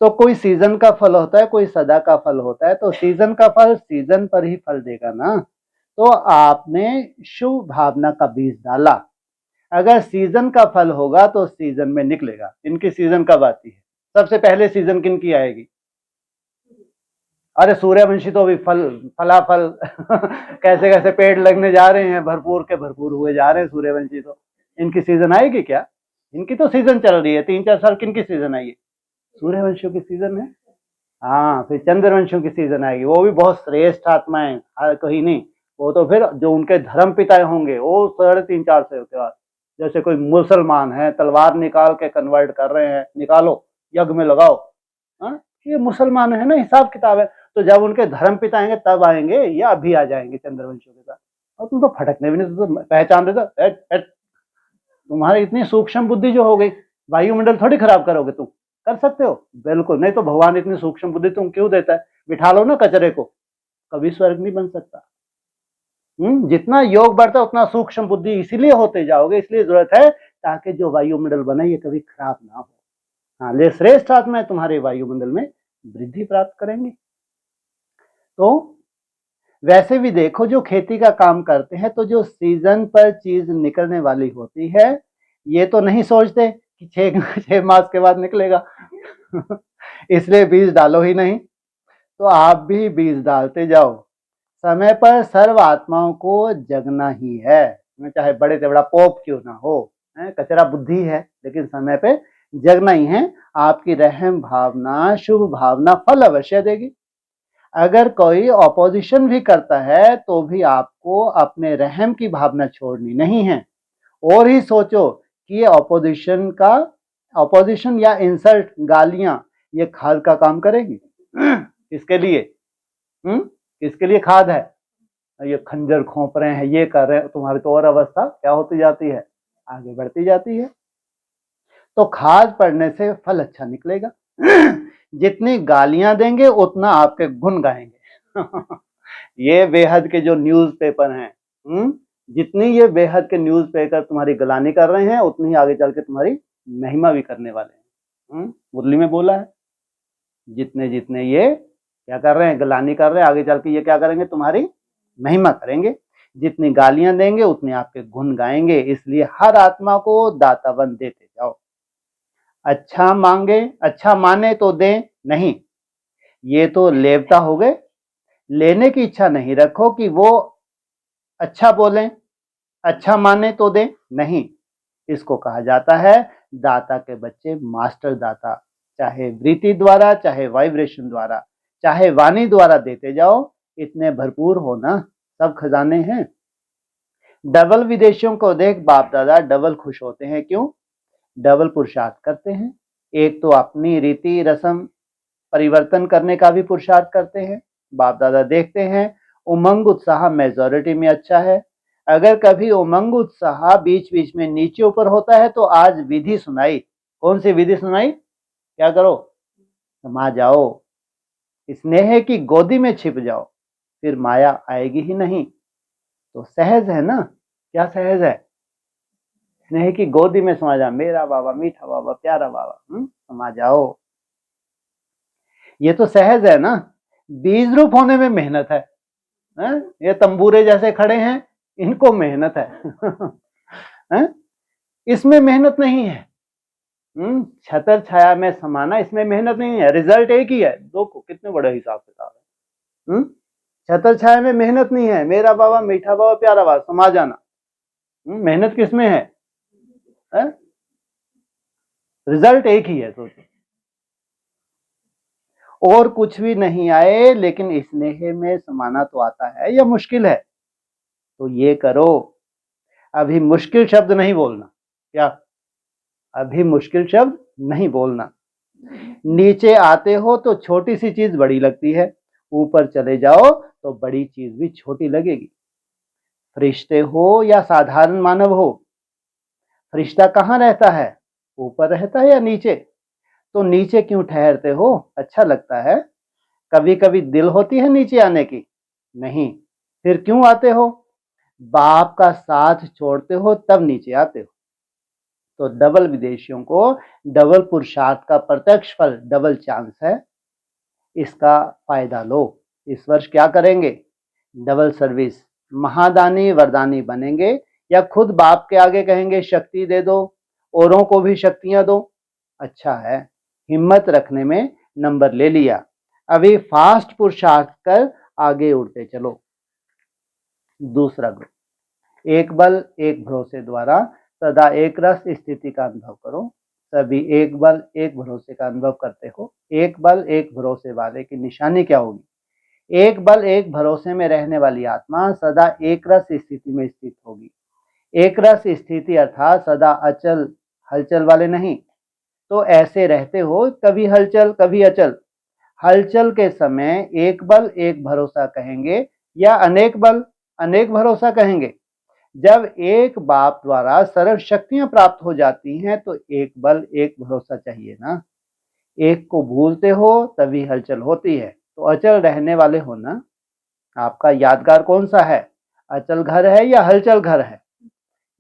तो कोई सीजन का फल होता है, कोई सदा का फल होता है। तो सीजन का फल सीजन पर ही फल देगा ना। तो आपने शुभ भावना का बीज डाला, अगर सीजन का फल होगा तो सीजन में निकलेगा। इनकी सीजन कब आती है? सबसे पहले सीजन किनकी आएगी? अरे सूर्यवंशी तो अभी फलाफल कैसे कैसे पेड़ लगने जा रहे हैं, भरपूर के भरपूर हुए जा रहे हैं सूर्यवंशी। तो इनकी सीजन आएगी क्या? इनकी तो सीजन चल रही है। 3-4 साल किनकी सीजन आई है? सूर्यवंशियों की सीजन है। फिर चंद्रवंशियों की सीजन आएगी। वो भी बहुत श्रेष्ठ आत्माएं, कहीं नहीं। वो तो फिर जो उनके धर्म पिता होंगे, वो 3.5-4 के बाद, जैसे कोई मुसलमान है, तलवार निकाल के कन्वर्ट कर रहे हैं, निकालो यज्ञ में लगाओ। ये मुसलमान है ना, हिसाब किताब है। तो जब उनके धर्म पिता आएंगे तब आएंगे, या अभी आ जाएंगे चंद्रवंशियों के साथ। और तुम तो फटकने भी नहीं, तो पहचान रहे थे। तुम्हारी इतनी सूक्ष्म बुद्धि जो हो गई, वायुमंडल थोड़ी खराब करोगे तुम। कर सकते हो? बिल्कुल नहीं। तो भगवान इतनी सूक्ष्म बुद्धि तुम क्यों देता है? बिठा लो ना कचरे को, कभी स्वर्ग नहीं बन सकता। जितना योग बढ़ता है उतना सूक्ष्म बुद्धि इसीलिए होते जाओगे। इसलिए जरूरत है ताकि जो वायुमंडल बने ये कभी खराब ना हो। हाँ, ले श्रेष्ठ आत्माएं तुम्हारे वायुमंडल में वृद्धि प्राप्त करेंगे। तो वैसे भी देखो, जो खेती का काम करते हैं तो जो सीजन पर चीज निकलने वाली होती है, ये तो नहीं सोचते कि 6 मास के बाद निकलेगा इसलिए बीज डालो ही नहीं। तो आप भी बीज डालते जाओ। समय पर सर्व आत्माओं को जगना ही है, चाहे बड़े से बड़ा पोप क्यों ना हो, कचरा बुद्धि है, लेकिन समय पे जगना ही है। आपकी रहम भावना, शुभ भावना फल अवश्य देगी। अगर कोई ऑपोजिशन भी करता है तो भी आपको अपने रहम की भावना छोड़नी नहीं है। और ही सोचो कि ये ऑपोजिशन या इंसल्ट, गालियां, ये खाद का काम करेगी किसके लिए? किसके लिए खाद है? ये खंजर खोप रहे हैं, ये कर रहे हैं, तुम्हारी तो और अवस्था क्या होती जाती है, आगे बढ़ती जाती है। तो खाद पड़ने से फल अच्छा निकलेगा जितनी गालियां देंगे उतना आपके गुण गाएंगे ये बेहद के जो न्यूज़पेपर हैं, जितनी ये बेहद के न्यूज़पेपर तुम्हारी गलानी कर रहे हैं, उतनी ही आगे चल के तुम्हारी महिमा भी करने वाले हैं। मुरली में बोला है, जितने जितने ये क्या कर रहे हैं, गलानी कर रहे हैं, आगे चल के ये क्या करेंगे, तुम्हारी महिमा करेंगे। जितनी गालियां देंगे उतने आपके गुण गाएंगे। इसलिए हर आत्मा को दातावन देते जाओ। अच्छा मांगे, अच्छा माने तो दे नहीं, ये तो लेवता हो गए। लेने की इच्छा नहीं रखो कि वो अच्छा बोलें, अच्छा माने तो दे नहीं। इसको कहा जाता है दाता के बच्चे मास्टर दाता। चाहे वृत्ति द्वारा, चाहे वाइब्रेशन द्वारा, चाहे वाणी द्वारा देते जाओ। इतने भरपूर हो ना, सब खजाने हैं। डबल विदेशियों को देख बाप दादा डबल खुश होते हैं। क्यों? डबल पुरुषार्थ करते हैं। एक तो अपनी रीति रस्म परिवर्तन करने का भी पुरुषार्थ करते हैं। बाप दादा देखते हैं उमंग उत्साह मेजॉरिटी में अच्छा है। अगर कभी उमंग उत्साह बीच बीच में नीचे ऊपर होता है तो आज विधि सुनाई। कौन सी विधि सुनाई? क्या करो? समा जाओ, स्नेह की गोदी में छिप जाओ, फिर माया आएगी ही नहीं। तो सहज है ना? क्या सहज है? स्नेह की गोदी में समा जा, मेरा बाबा, मीठा बाबा, प्यारा बाबा, समा जाओ। ये तो सहज है ना। बीज रूप होने में मेहनत है, ये तंबूरे जैसे खड़े हैं, इनको मेहनत है इसमें मेहनत नहीं है। छतर छाया में समाना, इसमें मेहनत नहीं है, रिजल्ट एक ही है। दो को कितने बड़े हिसाब किताब है। छतर छाया में मेहनत नहीं है, मेरा बाबा, मीठा बाबा, प्यारा बाबा, समा जाना। मेहनत किसमें है? रिजल्ट एक ही है। सोचो, और कुछ भी नहीं आए लेकिन स्नेह में समाना तो आता है या मुश्किल है? तो ये करो। अभी मुश्किल शब्द नहीं बोलना। क्या? अभी मुश्किल शब्द नहीं बोलना। नीचे आते हो तो छोटी सी चीज बड़ी लगती है, ऊपर चले जाओ तो बड़ी चीज भी छोटी लगेगी। फरिश्ते हो या साधारण मानव हो, फरिश्ता कहाँ रहता है? ऊपर रहता है या नीचे? तो नीचे क्यों ठहरते हो? अच्छा लगता है। कभी कभी दिल होती है नीचे आने की? नहीं। फिर क्यों आते हो? बाप का साथ छोड़ते हो तब नीचे आते हो। तो डबल विदेशियों को डबल पुरुषार्थ का प्रत्यक्ष फल, डबल चांस है। इसका फायदा लो। इस वर्ष क्या करेंगे? डबल सर्विस, महादानी वरदानी बनेंगे, या खुद बाप के आगे कहेंगे शक्ति दे दो, औरों को भी शक्तियां दो। अच्छा है, हिम्मत रखने में नंबर ले लिया। अभी फास्ट पुरुषार्थ कर आगे उड़ते चलो। दूसरा ग्रुप, एक बल एक भरोसे द्वारा सदा एक रस स्थिति का अनुभव करो। सभी एक बल एक भरोसे का अनुभव करते हो। एक बल एक भरोसे वाले की निशानी क्या होगी? एक बल एक भरोसे में रहने वाली आत्मा सदा एक रस स्थिति में स्थित होगी। एक रस स्थिति अर्थात सदा अचल, हलचल वाले नहीं। तो ऐसे रहते हो, कभी हलचल कभी अचल। हलचल के समय एक बल एक भरोसा कहेंगे या अनेक बल अनेक भरोसा कहेंगे? जब एक बाप द्वारा सर्व शक्तियां प्राप्त हो जाती हैं तो एक बल एक भरोसा चाहिए ना। एक को भूलते हो तभी हलचल होती है। तो अचल रहने वाले हो ना। आपका यादगार कौन सा है? अचल घर है या हलचल घर है?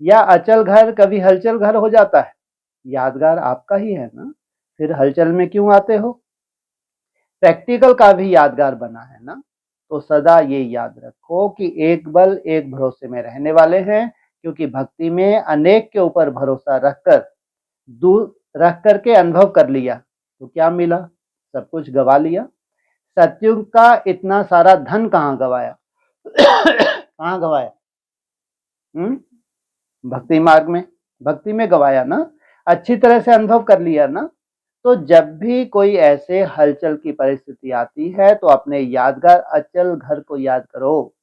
या अचल घर कभी हलचल घर हो जाता है? यादगार आपका ही है ना। फिर हलचल में क्यों आते हो? प्रैक्टिकल का भी यादगार बना है ना, तो सदा ये याद रखो कि एक बल एक भरोसे में रहने वाले हैं, क्योंकि भक्ति में अनेक के ऊपर भरोसा रखकर दूर रख करके अनुभव कर लिया तो क्या मिला? सब कुछ गवा लिया। सतयुग का इतना सारा धन कहाँ गवाया? कहाँ गवाया? भक्ति मार्ग में, भक्ति में गवाया ना, अच्छी तरह से अनुभव कर लिया ना। तो जब भी कोई ऐसे हलचल की परिस्थिति आती है तो अपने यादगार अचल घर को याद करो।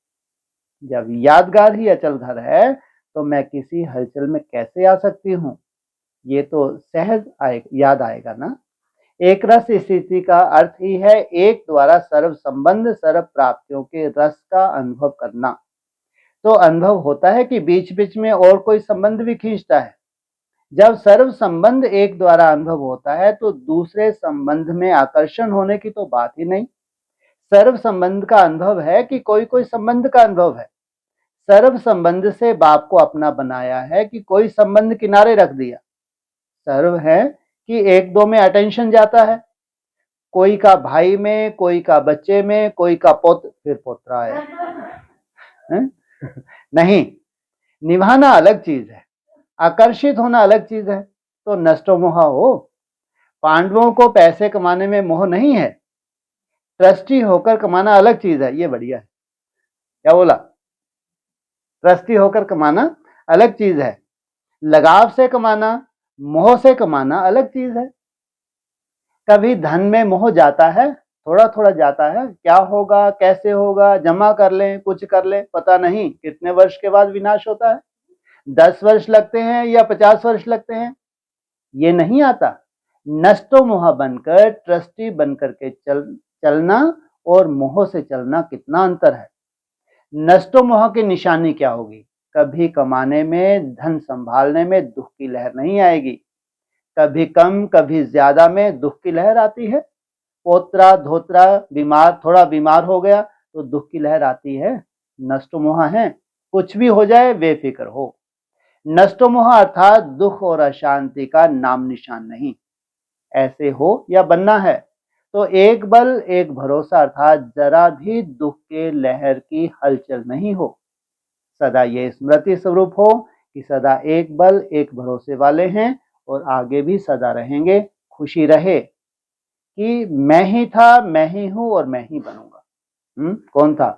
जब यादगार ही अचल घर है तो मैं किसी हलचल में कैसे आ सकती हूँ? ये तो सहज याद आएगा ना। एक रस स्थिति का अर्थ ही है एक द्वारा सर्व संबंध सर्व प्राप्तियों के रस का अनुभव करना। तो अनुभव होता है कि बीच बीच में और कोई संबंध भी खींचता है। जब सर्व संबंध एक द्वारा अनुभव होता है तो दूसरे संबंध में आकर्षण होने की तो बात ही नहीं। सर्व संबंध का अनुभव है कि कोई कोई संबंध का अनुभव है। सर्व संबंध से बाप को अपना बनाया है कि कोई संबंध किनारे रख दिया। सर्व है कि एक दो में अटेंशन जाता है, कोई का भाई में, कोई का बच्चे में, कोई का पोत, फिर पोतरा है? नहीं, निभाना अलग चीज है, आकर्षित होना अलग चीज है। तो नष्टो मोह हो। पांडवों को पैसे कमाने में मोह नहीं है, ट्रस्टी होकर कमाना अलग चीज है। ये बढ़िया है, क्या बोला? ट्रस्टी होकर कमाना अलग चीज है, लगाव से कमाना, मोह से कमाना अलग चीज है। कभी धन में मोह जाता है, थोड़ा थोड़ा जाता है, क्या होगा कैसे होगा, जमा कर लें कुछ कर लें, पता नहीं कितने वर्ष के बाद विनाश होता है। 10 वर्ष लगते हैं या 50 वर्ष लगते हैं, ये नहीं आता। नष्टो मोह बनकर ट्रस्टी बनकर के चलना और मोह से चलना कितना अंतर है। नष्टो मोह की निशानी क्या होगी? कभी कमाने में, धन संभालने में दुख की लहर नहीं आएगी। कभी कम कभी ज्यादा में दुख की लहर आती है। पोत्रा धोत्रा बीमार, थोड़ा बीमार हो गया तो दुख की लहर आती है। नष्टो मोह है, कुछ भी हो जाए बेफिक्र हो। नष्टो मोह अर्थात दुख और अशांति का नाम निशान नहीं। ऐसे हो या बनना है तो एक बल एक भरोसा अर्थात जरा भी दुख के लहर की हलचल नहीं हो। सदा ये स्मृति स्वरूप हो कि सदा एक बल एक भरोसे वाले हैं और आगे भी सदा रहेंगे। खुशी रहे कि मैं ही था, मैं ही हूं और मैं ही बनूंगा। कौन था?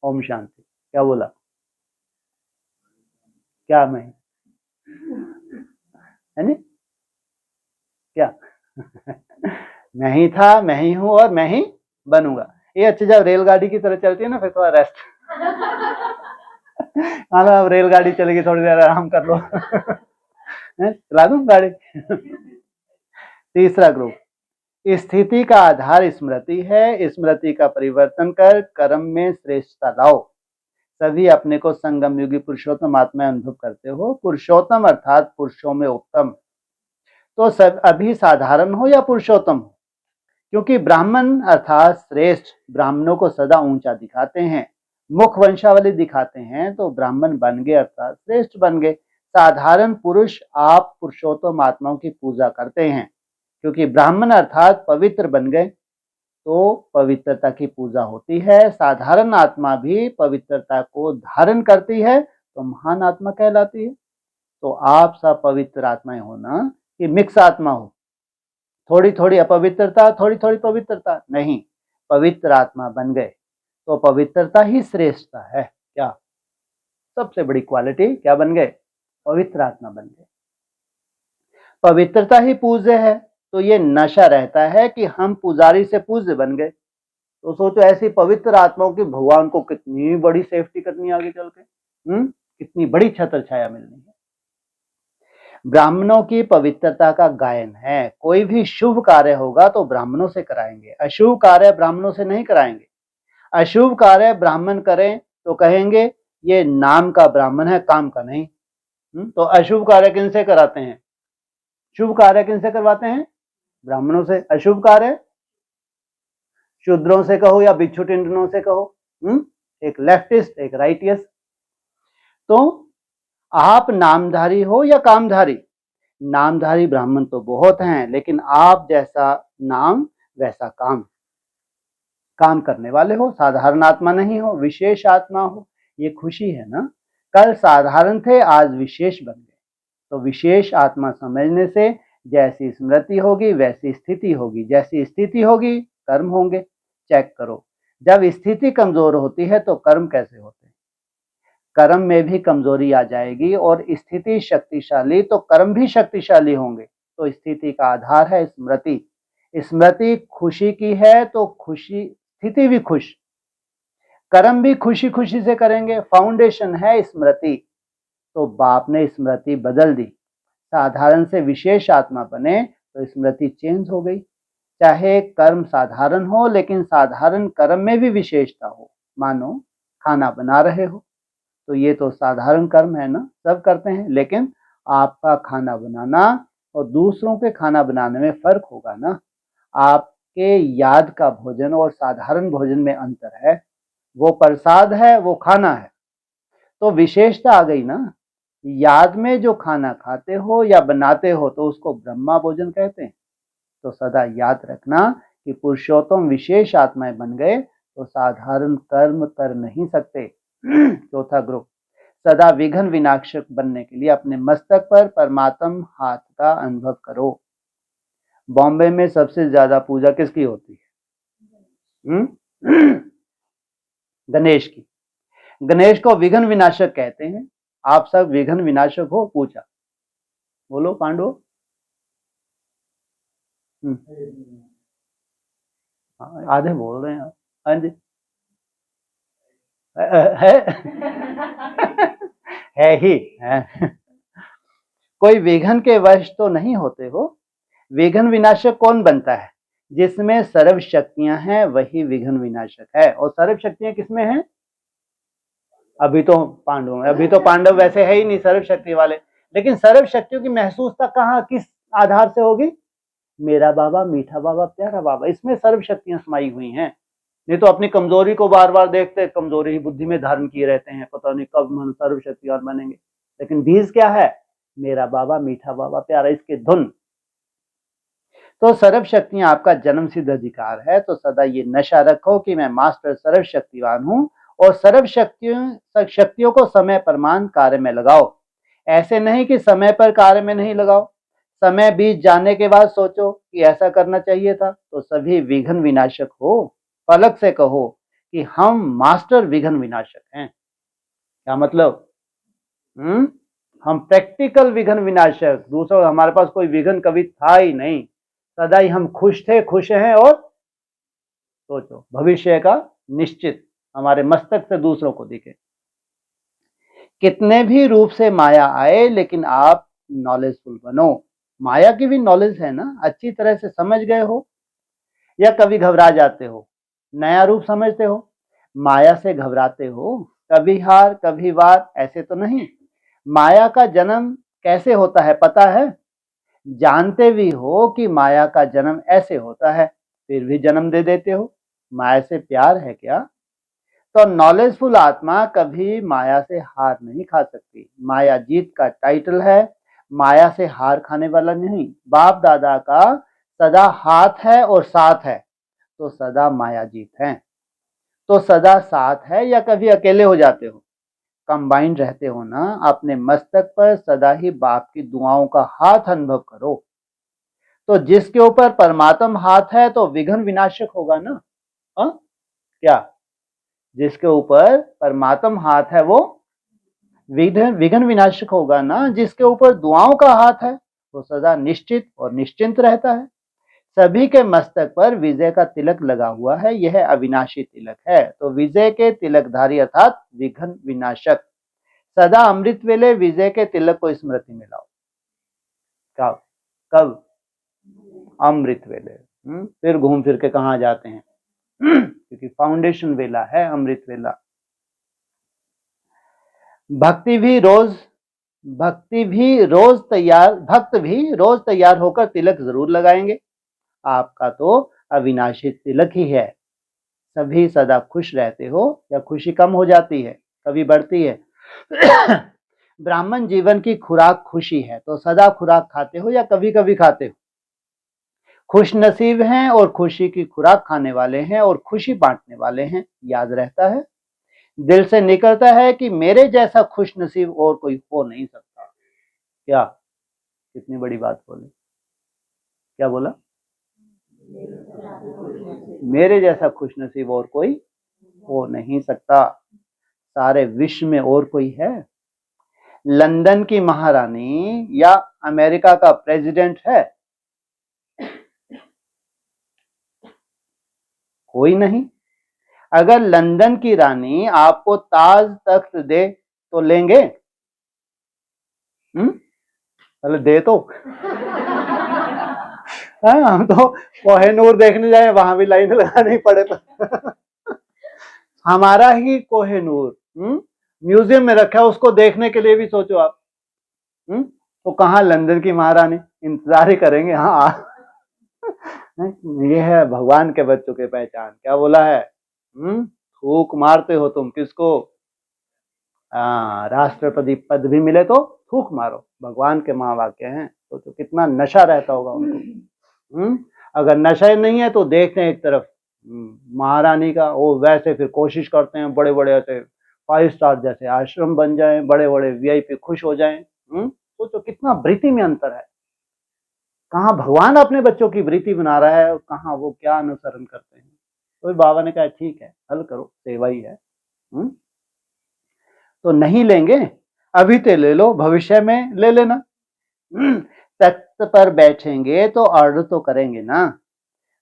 ओम शांति। क्या बोला? क्या मैं है नी? क्या? मैं ही था, मैं ही हूं और मैं ही बनूंगा। ये अच्छी जब रेलगाड़ी की तरह चलती है ना, फिर थोड़ा रेस्ट। हाँ, अब रेलगाड़ी चलेगी, थोड़ी देर आराम कर लो। चला दूं गाड़ी। तीसरा ग्रुप, स्थिति का आधार स्मृति है। स्मृति का परिवर्तन कर कर्म में श्रेष्ठता लाओ। सभी अपने को संगम युगी पुरुषोत्तम आत्मा अनुभव करते हो। पुरुषोत्तम अर्थात पुरुषों में उत्तम। तो सब अभी साधारण हो या पुरुषोत्तम हो, क्योंकि ब्राह्मण अर्थात श्रेष्ठ ब्राह्मणों को सदा ऊंचा दिखाते हैं, मुख वंशावली दिखाते हैं, तो ब्राह्मण बन गए अर्थात श्रेष्ठ बन गए। साधारण पुरुष आप पुरुषोत्तम आत्माओं की पूजा करते हैं, क्योंकि ब्राह्मण अर्थात पवित्र बन गए तो पवित्रता की पूजा होती है। साधारण आत्मा भी पवित्रता को धारण करती है तो महान आत्मा कहलाती है। तो आप सब पवित्र आत्माएं हो ना, कि मिक्स आत्मा हो, थोड़ी थोड़ी अपवित्रता थोड़ी थोड़ी पवित्रता नहीं, पवित्र आत्मा बन गए तो पवित्रता ही श्रेष्ठता है। क्या सबसे बड़ी क्वालिटी? क्या बन गए? पवित्र आत्मा बन गए। पवित्रता ही पूज्य है, तो ये नशा रहता है कि हम पुजारी से पूज्य बन गए। तो सोचो ऐसी पवित्र आत्माओं की भगवान को कितनी बड़ी सेफ्टी करनी आगे चल के, कितनी बड़ी छत्र छाया मिलनी है। ब्राह्मणों की पवित्रता का गायन है। कोई भी शुभ कार्य होगा तो ब्राह्मणों से कराएंगे, अशुभ कार्य ब्राह्मणों से नहीं कराएंगे। अशुभ कार्य ब्राह्मण करें तो कहेंगे ये नाम का ब्राह्मण है, काम का नहीं। तो अशुभ कार्य किनसे कराते हैं? शुभ कार्य किनसे करवाते हैं? ब्राह्मणों से। अशुभ कार्य शूद्रों से कहो या भिक्षु टिंडनों से कहो। एक लेफ्टिस्ट एक राइटियस। तो आप नामधारी हो या कामधारी, नामधारी ब्राह्मण तो बहुत हैं, लेकिन आप जैसा नाम वैसा काम, काम करने वाले हो, साधारण आत्मा नहीं हो, विशेष आत्मा हो। ये खुशी है ना। कल साधारण थे, आज विशेष बन गए। तो विशेष आत्मा समझने से जैसी स्मृति होगी वैसी स्थिति होगी, जैसी स्थिति होगी कर्म होंगे। चेक करो, जब स्थिति कमजोर होती है तो कर्म कैसे होते हैं? कर्म में भी कमजोरी आ जाएगी, और स्थिति शक्तिशाली तो कर्म भी शक्तिशाली होंगे। तो स्थिति का आधार है स्मृति। स्मृति खुशी की है तो खुशी, स्थिति भी खुश, कर्म भी खुशी खुशी से करेंगे। फाउंडेशन है स्मृति। तो बाप ने स्मृति बदल दी, साधारण से विशेष आत्मा बने तो स्मृति चेंज हो गई। चाहे कर्म साधारण हो, लेकिन साधारण कर्म में भी विशेषता हो। मानो खाना बना रहे हो, तो ये तो साधारण कर्म है ना, सब करते हैं, लेकिन आपका खाना बनाना और दूसरों के खाना बनाने में फर्क होगा ना। आपके याद का भोजन और साधारण भोजन में अंतर है। वो प्रसाद है, वो खाना है, तो विशेषता आ गई ना। याद में जो खाना खाते हो या बनाते हो तो उसको ब्रह्मा भोजन कहते हैं। तो सदा याद रखना कि पुरुषोत्तम विशेष आत्माएं बन गए तो साधारण कर्म कर नहीं सकते। चौथा ग्रुप, सदा विघ्न विनाशक बनने के लिए अपने मस्तक पर परमात्म हाथ का अनुभव करो। बॉम्बे में सबसे ज्यादा पूजा किसकी होती है? गणेश की। गणेश को विघ्न विनाशक कहते हैं। आप सब विघ्न विनाशक हो? पूछा, बोलो पांडव। आधे बोल रहे हैं। हाँ जी, है है ही है। कोई विघ्न के वश तो नहीं होते हो। विघ्न विनाशक कौन बनता है? जिसमें सर्व शक्तियां हैं वही विघ्न विनाशक है। और सर्व शक्तियां किसमें हैं? अभी तो पांडव में। अभी तो पांडव वैसे है ही नहीं सर्व शक्ति वाले, लेकिन सर्व शक्तियों की महसूसता कहाँ, किस आधार से होगी? मेरा बाबा, मीठा बाबा, प्यारा बाबा, इसमें सर्व शक्तियां समाई हुई हैं। नहीं तो अपनी कमजोरी को बार बार देखते, कमजोरी ही बुद्धि में धारण किए रहते हैं, पता नहीं कब हम सर्व शक्तिवान बनेंगे। लेकिन बीज क्या है? मेरा बाबा, मीठा बाबा, प्यारा, इसके धुन। तो सर्व शक्तियां आपका जन्म सिद्ध अधिकार है। तो सदा ये नशा रखो कि मैं मास्टर सर्व शक्तिवान हूं, और सर्व शक्तियों को समय प्रमाण कार्य में लगाओ। ऐसे नहीं कि समय पर कार्य में नहीं लगाओ, समय बीत जाने के बाद सोचो कि ऐसा करना चाहिए था। तो सभी विघ्न विनाशक हो। पलक से कहो कि हम मास्टर विघ्न विनाशक हैं। क्या मतलब? हम प्रैक्टिकल विघ्न विनाशक। दूसरा, हमारे पास कोई विघ्न कभी था ही नहीं। सदा ही हम खुश थे, खुश हैं। और सोचो भविष्य का निश्चित हमारे मस्तक से दूसरों को दिखे। कितने भी रूप से माया आए, लेकिन आप नॉलेजफुल बनो। माया की भी नॉलेज है ना, अच्छी तरह से समझ गए हो, या कभी घबरा जाते हो? नया रूप समझते हो, माया से घबराते हो? कभी हार कभी वार, ऐसे तो नहीं। माया का जन्म कैसे होता है पता है? जानते भी हो कि माया का जन्म ऐसे होता है, फिर भी जन्म दे देते हो। माया से प्यार है क्या? तो नॉलेजफुल आत्मा कभी माया से हार नहीं खा सकती। माया जीत का टाइटल है, माया से हार खाने वाला नहीं। बाप दादा का सदा हाथ है और साथ है, तो सदा माया जीत है। तो सदा साथ है या कभी अकेले हो जाते हो? कंबाइंड रहते हो ना। अपने मस्तक पर सदा ही बाप की दुआओं का हाथ अनुभव करो। तो जिसके ऊपर परमात्म हाथ है तो विघ्न विनाशक होगा ना। क्या? जिसके ऊपर परमात्म हाथ है वो विघ्न विनाशक होगा ना। जिसके ऊपर दुआओं का हाथ है वो सदा निश्चित और निश्चिंत रहता है। सभी के मस्तक पर विजय का तिलक लगा हुआ है, यह अविनाशी तिलक है। तो विजय के तिलकधारी अर्थात विघ्न विनाशक। सदा अमृत वेले विजय के तिलक को स्मृति में लाओ। कब? कब? अमृत वेले। फिर घूम फिर के कहाँ जाते हैं? क्योंकि फाउंडेशन वेला है अमृत वेला। भक्त भी रोज तैयार होकर तिलक जरूर लगाएंगे। आपका तो अविनाशी तिलक ही है। सभी सदा खुश रहते हो या खुशी कम हो जाती है, कभी बढ़ती है? ब्राह्मण जीवन की खुराक खुशी है, तो सदा खुराक खाते हो या कभी कभी खाते हो? खुश नसीब हैं और खुशी की खुराक खाने वाले हैं और खुशी बांटने वाले हैं। याद रहता है, दिल से निकलता है कि मेरे जैसा खुश नसीब और कोई हो नहीं सकता। क्या कितनी बड़ी बात बोली, क्या बोला? मेरे जैसा खुश नसीब और कोई हो नहीं सकता, सारे विश्व में और कोई है? लंदन की महारानी या अमेरिका का प्रेसिडेंट है? कोई नहीं। अगर लंदन की रानी आपको ताज तख्त दे तो लेंगे? पहले दे तो हाँ, हम तो कोहिनूर देखने जाए वहां भी लाइन लगानी पड़े तो हमारा ही कोहिनूर म्यूजियम में रखा है, उसको देखने के लिए भी सोचो आप। तो कहाँ लंदन की महारानी, इंतजार ही करेंगे। हाँ ये है भगवान के बच्चों की पहचान। क्या बोला है? थूक मारते हो तुम किसको? राष्ट्रपति पद भी मिले तो थूक मारो, भगवान के माँ वाक्य हैं। तो कितना नशा रहता होगा उनको। अगर नशा ही नहीं है तो देखते हैं एक तरफ महारानी का, वो वैसे फिर कोशिश करते हैं बड़े बड़े ऐसे 5 स्टार जैसे आश्रम बन जाए, बड़े बड़े वीआईपी खुश हो जाएं। तो कितना वृत्ति में अंतर है। कहाँ भगवान अपने बच्चों की वृत्ति बना रहा है और कहाँ वो क्या अनुसरण करते हैं। तो बाबा ने कहा ठीक है, हल करो, सेवा ही है। तो नहीं लेंगे, अभी तो ले लो, भविष्य में ले लेना। तख्त पर बैठेंगे तो ऑर्डर तो करेंगे ना।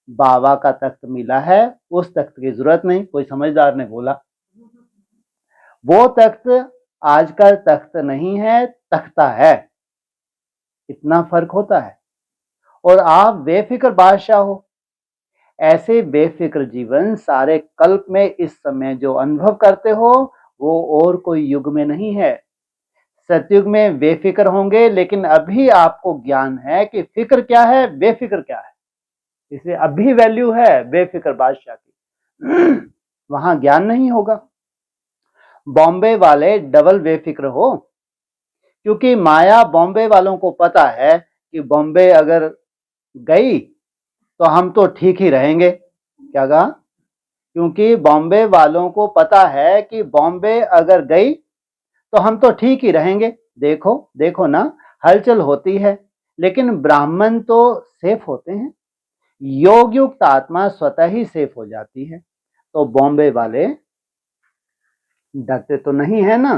बाबा का तख्त मिला है, उस तख्त की जरूरत नहीं, कोई समझदार ने बोला। वो तख्त आज का तख्त नहीं है, तख्ता है। इतना फर्क होता है। और आप बेफिक्र बादशाह हो। ऐसे बेफिक्र जीवन सारे कल्प में इस समय जो अनुभव करते हो वो और कोई युग में नहीं है। सतयुग में बेफिक्र होंगे, लेकिन अभी आपको ज्ञान है कि फिक्र क्या है, बेफिक्र क्या है। इसलिए अभी वैल्यू है बेफिक्र बादशाह की। वहां ज्ञान नहीं होगा। बॉम्बे वाले डबल बेफिक्र हो, क्योंकि माया बॉम्बे वालों को पता है कि बॉम्बे अगर गई तो हम तो ठीक ही रहेंगे। क्या कहा? क्योंकि बॉम्बे वालों को पता है कि बॉम्बे अगर गई तो हम तो ठीक ही रहेंगे। देखो देखो ना, हलचल होती है, लेकिन ब्राह्मण तो सेफ होते हैं। योग युक्त आत्मा स्वतः ही सेफ हो जाती है। तो बॉम्बे वाले डरते तो नहीं है ना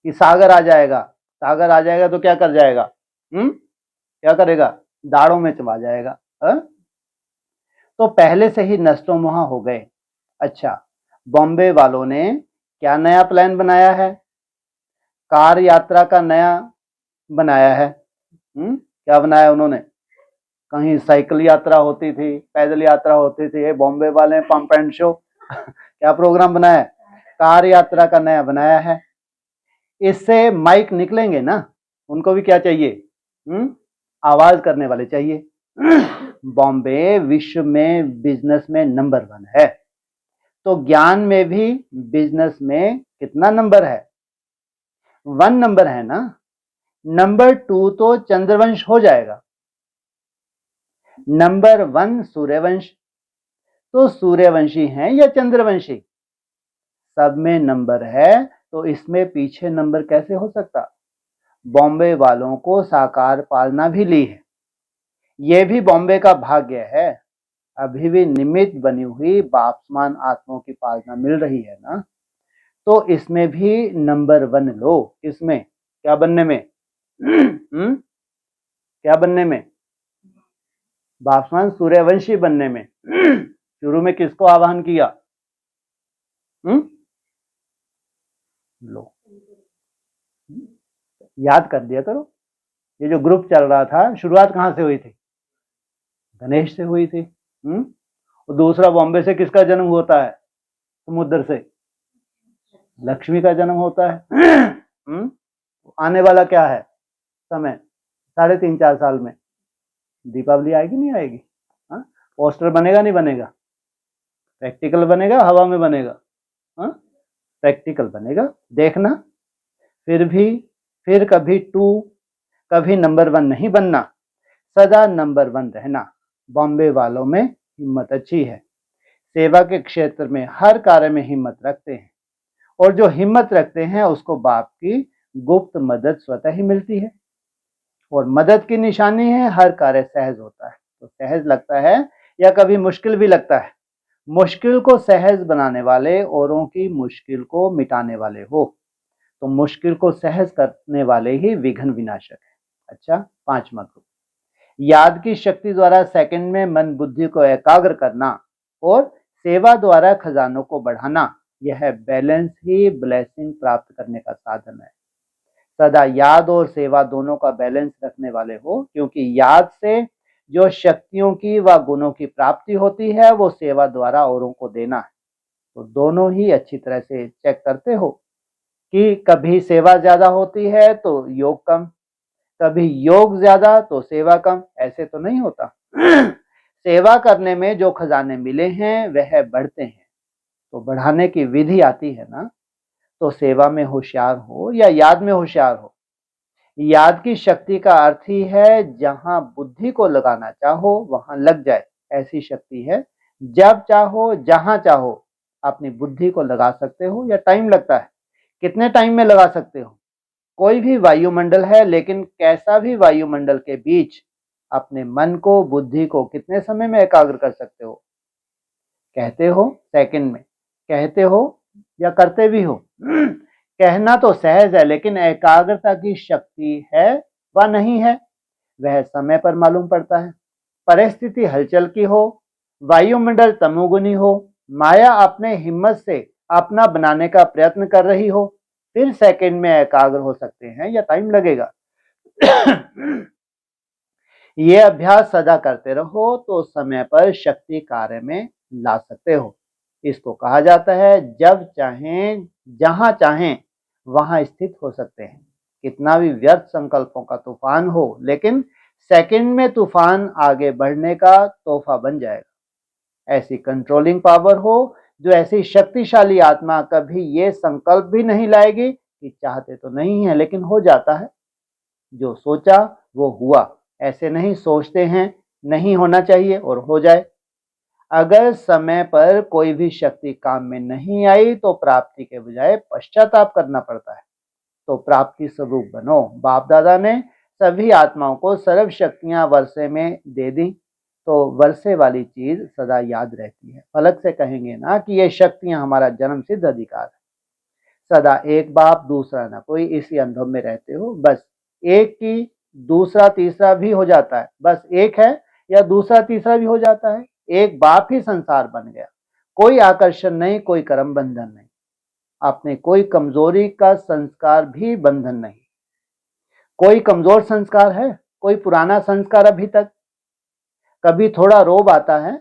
कि सागर आ जाएगा। सागर आ जाएगा तो क्या कर जाएगा? क्या करेगा? दाढ़ों में चबा जाएगा। तो पहले से ही नष्टो मोहा हो गए। अच्छा, बॉम्बे वालों ने क्या नया प्लान बनाया है? कार यात्रा का नया बनाया है। क्या बनाया उन्होंने? कहीं साइकिल यात्रा होती थी, पैदल यात्रा होती थी, ये बॉम्बे वाले पंप एंड शो क्या प्रोग्राम बनाया? कार यात्रा का नया बनाया है। इससे माइक निकलेंगे ना, उनको भी क्या चाहिए? आवाज करने वाले चाहिए। बॉम्बे विश्व में बिजनेस में नंबर 1 है, तो ज्ञान में भी बिजनेस में कितना नंबर है? 1 नंबर है ना। नंबर 2 तो चंद्रवंश हो जाएगा। नंबर 1 सूर्यवंश। तो सूर्यवंशी हैं या चंद्रवंशी? सब में नंबर है, तो इसमें पीछे नंबर कैसे हो सकता? बॉम्बे वालों को साकार पालना भी ली है। यह भी बॉम्बे का भाग्य है। अभी भी निमित्त बनी हुई बापसमान आत्माओं की पालना मिल रही है ना। तो इसमें भी नंबर 1 लो। इसमें क्या बनने में? क्या बनने में? बापसमान सूर्यवंशी बनने में। शुरू में किसको आवाहन किया? लो, याद कर दिया करो। ये जो ग्रुप चल रहा था, शुरुआत कहां से हुई थी? गणेश से हुई थी। और दूसरा बॉम्बे से किसका जन्म होता है? समुद्र से लक्ष्मी का जन्म होता है। आने वाला क्या है समय? 3.5-4 साल में दीपावली आएगी नहीं आएगी? पोस्टर बनेगा नहीं बनेगा? प्रैक्टिकल बनेगा, हवा में बनेगा? प्रैक्टिकल बनेगा, देखना। फिर भी फिर कभी 2, कभी नंबर 1 नहीं बनना, सदा नंबर 1 रहना। बॉम्बे वालों में हिम्मत अच्छी है, सेवा के क्षेत्र में हर कार्य में हिम्मत रखते हैं, और जो हिम्मत रखते हैं उसको बाप की गुप्त मदद स्वतः ही मिलती है। और मदद की निशानी है हर कार्य सहज होता है। तो सहज लगता है या कभी मुश्किल भी लगता है। मुश्किल को सहज बनाने वाले औरों की मुश्किल को मिटाने वाले हो, तो मुश्किल को सहज करने वाले ही विघ्न विनाशक है। अच्छा, 5वां ग्रुप, याद की शक्ति द्वारा सेकंड में मन बुद्धि को एकाग्र करना और सेवा द्वारा खजानों को बढ़ाना, यह बैलेंस ही ब्लेसिंग प्राप्त करने का साधन है। सदा याद और सेवा दोनों का बैलेंस रखने वाले हो, क्योंकि याद से जो शक्तियों की व गुणों की प्राप्ति होती है वो सेवा द्वारा औरों को देना है। तो दोनों ही अच्छी तरह से चेक करते हो कि कभी सेवा ज्यादा होती है तो योग कम, कभी योग ज्यादा तो सेवा कम, ऐसे तो नहीं होता। सेवा करने में जो खजाने मिले हैं वह बढ़ते हैं, तो बढ़ाने की विधि आती है ना। तो सेवा में होशियार हो या याद में होशियार हो, याद की शक्ति का अर्थ ही है जहां बुद्धि को लगाना चाहो वहां लग जाए, ऐसी शक्ति है। जब चाहो जहां चाहो अपनी बुद्धि को लगा सकते हो, या टाइम लगता है, कितने टाइम में लगा सकते हो। कोई भी वायुमंडल है, लेकिन कैसा भी वायुमंडल के बीच अपने मन को बुद्धि को कितने समय में एकाग्र कर सकते हो। कहते हो सेकंड में, कहते हो या करते भी हो। कहना तो सहज है, लेकिन एकाग्रता की शक्ति है व नहीं है वह समय पर मालूम पड़ता है। परिस्थिति हलचल की हो, वायुमंडल तमोगुनी हो, माया अपने हिम्मत से अपना बनाने का प्रयत्न कर रही हो, फिर सेकंड में एकाग्र हो सकते हैं या टाइम लगेगा। ये अभ्यास सदा करते रहो तो समय पर शक्ति कार्य में ला सकते हो। इसको कहा जाता है जब चाहें जहां चाहें वहां स्थित हो सकते हैं। कितना भी व्यर्थ संकल्पों का तूफान हो, लेकिन सेकंड में तूफान आगे बढ़ने का तोहफा बन जाएगा। ऐसी कंट्रोलिंग पावर हो, जो ऐसी शक्तिशाली आत्मा कभी ये संकल्प भी नहीं लाएगी कि चाहते तो नहीं है लेकिन हो जाता है, जो सोचा वो हुआ। ऐसे नहीं सोचते हैं नहीं होना चाहिए और हो जाए। अगर समय पर कोई भी शक्ति काम में नहीं आई तो प्राप्ति के बजाय पश्चाताप करना पड़ता है। तो प्राप्ति स्वरूप बनो। बाप दादा ने सभी आत्माओं को सर्व शक्तियां वर्षे में दे दी, तो वर्षे वाली चीज सदा याद रहती है। फलक से कहेंगे ना कि ये शक्तियां हमारा जन्म सिद्ध अधिकार है। सदा एक बाप दूसरा ना कोई, इसी अनुभव में रहते हो। बस एक की दूसरा तीसरा भी हो जाता है, बस एक है या दूसरा तीसरा भी हो जाता है। एक बाप ही संसार बन गया। कोई आकर्षण नहीं, कोई कर्म बंधन नहीं, अपने कोई कमजोरी का संस्कार भी बंधन नहीं। कोई कमजोर संस्कार है, कोई पुराना संस्कार अभी तक। कभी थोड़ा रोब आता है,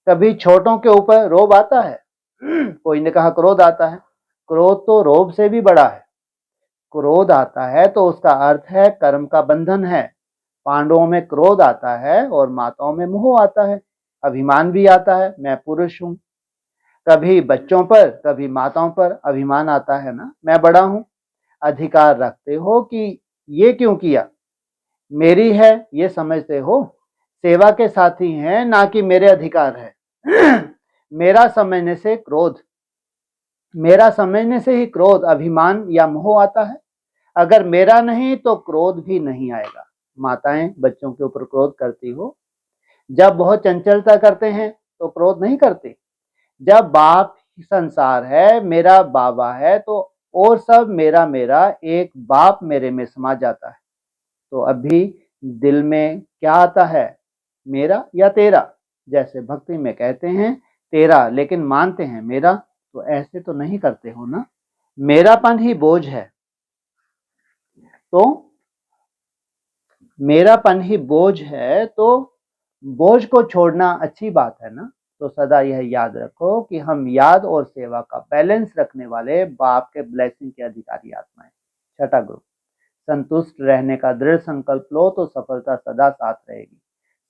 कभी छोटों के ऊपर रोब आता है। कोई ने कहा क्रोध आता है, क्रोध तो रोब से भी बड़ा है। क्रोध आता है तो उसका अर्थ है कर्म का बंधन है। पांडवों में क्रोध आता है और माताओं में मोह आता है, अभिमान भी आता है, मैं पुरुष हूं। कभी बच्चों पर कभी माताओं पर अभिमान आता है ना, मैं बड़ा हूं। अधिकार रखते हो कि ये क्यों किया, मेरी है ये समझते हो। सेवा के साथी हैं ना कि मेरे अधिकार है। मेरा समझने से क्रोध, मेरा समझने से ही क्रोध, अभिमान या मोह आता है। अगर मेरा नहीं तो क्रोध भी नहीं आएगा। माताएं बच्चों के ऊपर क्रोध करती हो, जब बहुत चंचलता करते हैं तो क्रोध नहीं करती। जब बाप संसार है, मेरा बाबा है, तो और सब मेरा मेरा, एक बाप मेरे में समा जाता है। तो अभी दिल में क्या आता है, मेरा या तेरा। जैसे भक्ति में कहते हैं तेरा, लेकिन मानते हैं मेरा। तो ऐसे तो नहीं करते हो ना। मेरापन ही बोझ है, तो मेरापन ही बोझ है, तो बोझ को छोड़ना अच्छी बात है ना। तो सदा यह याद रखो कि हम याद और सेवा का बैलेंस रखने वाले बाप के ब्लेसिंग के अधिकारी आत्माएं। छठा ग्रुप, संतुष्ट रहने का दृढ़ संकल्प लो तो सफलता सदा साथ रहेगी।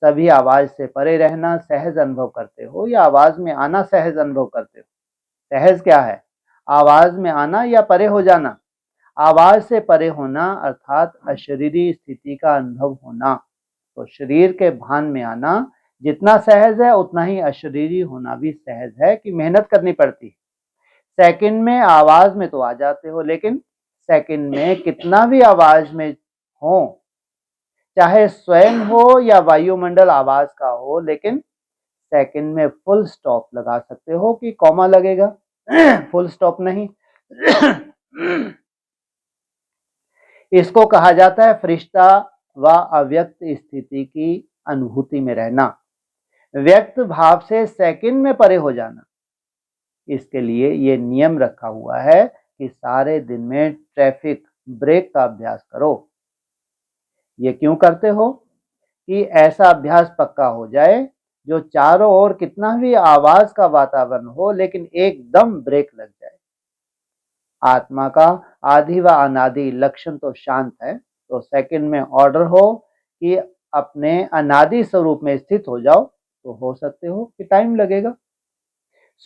सभी आवाज से परे रहना सहज अनुभव करते हो या आवाज में आना सहज अनुभव करते हो। सहज क्या है, आवाज में आना या परे हो जाना। आवाज से परे होना अर्थात अशरीरी स्थिति का अनुभव होना। तो शरीर के भान में आना जितना सहज है उतना ही अशरीरी होना भी सहज है कि मेहनत करनी पड़ती है। सेकंड में आवाज में तो आ जाते हो, लेकिन सेकंड में कितना भी आवाज में हो, चाहे स्वयं हो या वायुमंडल आवाज का हो, लेकिन सेकंड में फुल स्टॉप लगा सकते हो कि कॉमा लगेगा, फुल स्टॉप नहीं। इसको कहा जाता है फरिश्ता व अव्यक्त स्थिति की अनुभूति में रहना, व्यक्त भाव से सेकंड में परे हो जाना। इसके लिए ये नियम रखा हुआ है कि सारे दिन में ट्रैफिक ब्रेक का अभ्यास करो। ये क्यों करते हो? कि ऐसा अभ्यास पक्का हो जाए जो चारों ओर कितना भी आवाज का वातावरण हो, लेकिन एकदम ब्रेक लग जाए। आत्मा का आदि व अनादि लक्षण तो शांत है, तो सेकंड में ऑर्डर हो कि अपने अनादि स्वरूप में स्थित हो जाओ, तो हो सकते हो कि टाइम लगेगा।